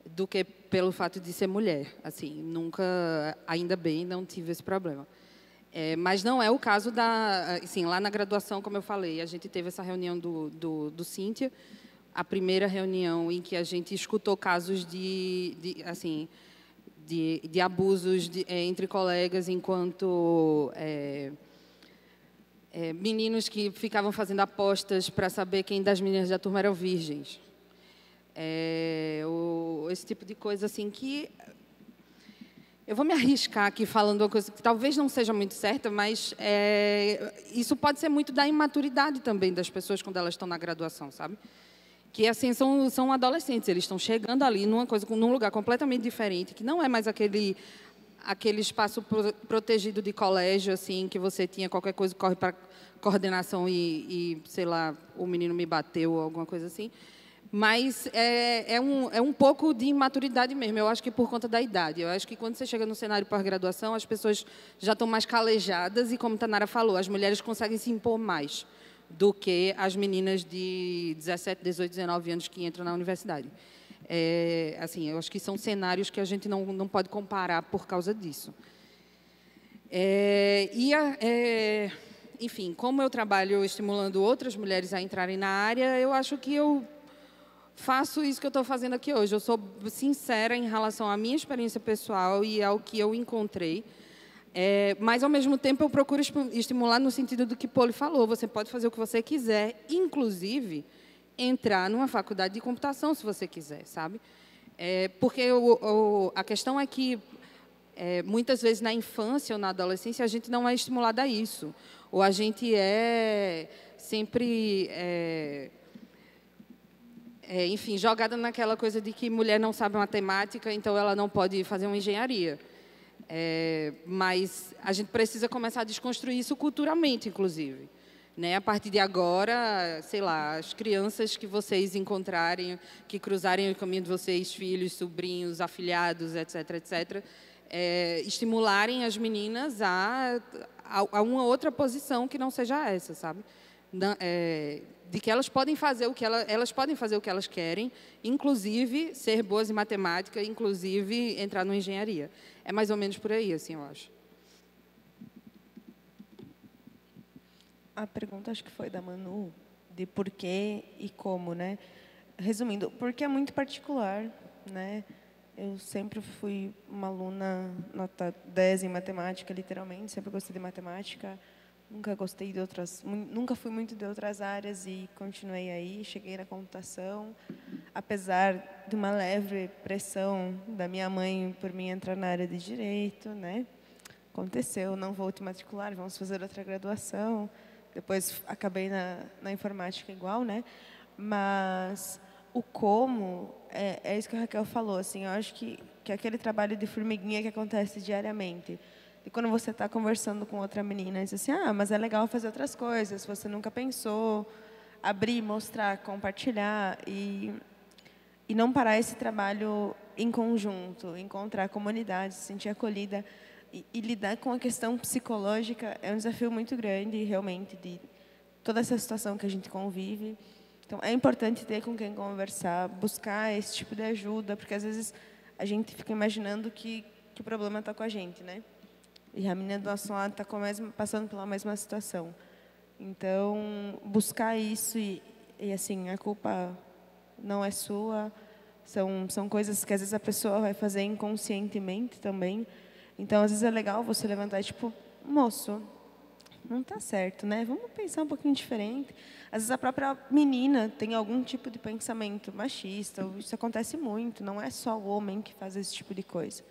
do que pelo fato de ser mulher. Assim, nunca, ainda bem, não tive esse problema. Mas não é o caso assim, lá na graduação, como eu falei, a gente teve essa reunião do Cíntia, a primeira reunião em que a gente escutou casos de abusos entre colegas, enquanto meninos que ficavam fazendo apostas para saber quem das meninas da turma eram virgens. Esse tipo de coisa assim que... Eu vou me arriscar aqui falando uma coisa que talvez não seja muito certa, mas isso pode ser muito da imaturidade também das pessoas quando elas estão na graduação, sabe? Que, assim, são adolescentes, eles estão chegando ali num lugar completamente diferente, que não é mais aquele espaço protegido de colégio, assim, que você tinha qualquer coisa, corre para coordenação e, sei lá, o menino me bateu ou alguma coisa assim. Mas é um pouco de imaturidade mesmo, eu acho que por conta da idade. Eu acho que quando você chega no cenário pós-graduação, as pessoas já estão mais calejadas e, como a Tanara falou, as mulheres conseguem se impor mais do que as meninas de 17, 18, 19 anos que entram na universidade. Assim, eu acho que são cenários que a gente não pode comparar por causa disso. Enfim, como eu trabalho estimulando outras mulheres a entrarem na área, eu acho que eu faço isso que eu estou fazendo aqui hoje. Eu sou sincera em relação à minha experiência pessoal e ao que eu encontrei. Mas, ao mesmo tempo, eu procuro estimular no sentido do que Poli falou. Você pode fazer o que você quiser, inclusive entrar numa faculdade de computação, se você quiser, sabe? Porque a questão é que, muitas vezes, na infância ou na adolescência, a gente não é estimulada a isso. Ou a gente é sempre, enfim, jogada naquela coisa de que mulher não sabe matemática, então ela não pode fazer uma engenharia. Mas a gente precisa começar a desconstruir isso culturalmente, inclusive. Né? A partir de agora, sei lá, as crianças que vocês encontrarem, que cruzarem o caminho de vocês, filhos, sobrinhos, afilhados, etc., etc., estimularem as meninas a uma outra posição que não seja essa, sabe? De que elas podem fazer o que elas querem, inclusive ser boas em matemática, inclusive entrar na engenharia. É mais ou menos por aí, assim, eu acho. A pergunta, acho que foi da Manu, de por quê e como, né? Resumindo, porque é muito particular, né? Eu sempre fui uma aluna nota 10 em matemática, literalmente, sempre gostei de matemática, nunca fui muito de outras áreas e continuei aí, cheguei na computação, apesar de uma leve pressão da minha mãe por mim entrar na área de direito, né? Aconteceu, não vou te matricular, vamos fazer outra graduação. Depois acabei na informática igual, né? Mas o como é isso que a Raquel falou, assim, eu acho que aquele trabalho de formiguinha que acontece diariamente. E quando você está conversando com outra menina, diz assim, mas é legal fazer outras coisas, você nunca pensou, abrir, mostrar, compartilhar e não parar esse trabalho em conjunto, encontrar a comunidade, se sentir acolhida. E lidar com a questão psicológica é um desafio muito grande, realmente, de toda essa situação que a gente convive. Então, é importante ter com quem conversar, buscar esse tipo de ajuda, porque, às vezes, a gente fica imaginando que o problema está com a gente, né? E a menina do nosso lado está passando pela mesma situação. Então, buscar isso e, assim, a culpa não é sua, são coisas que, às vezes, a pessoa vai fazer inconscientemente também. Então, às vezes, é legal você levantar e, tipo, moço, não está certo, né? Vamos pensar um pouquinho diferente. Às vezes, a própria menina tem algum tipo de pensamento machista. Isso acontece muito, não é só o homem que faz esse tipo de coisa,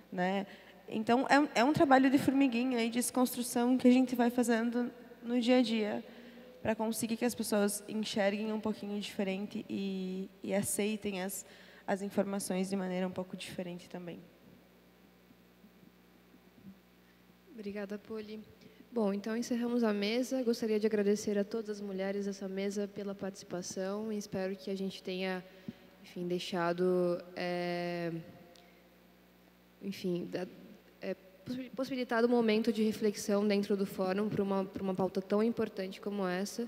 né? Então, é um trabalho de formiguinha e de desconstrução que a gente vai fazendo no dia a dia para conseguir que as pessoas enxerguem um pouquinho diferente e aceitem as informações de maneira um pouco diferente também. Obrigada, Poli. Bom, então encerramos a mesa. Gostaria de agradecer a todas as mulheres dessa mesa pela participação e espero que a gente tenha, enfim, deixado, possibilitado um momento de reflexão dentro do fórum para uma pauta tão importante como essa.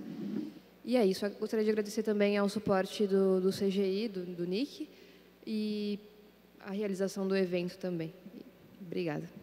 E é isso. Eu gostaria de agradecer também ao suporte do CGI, do NIC, e a realização do evento também. Obrigada.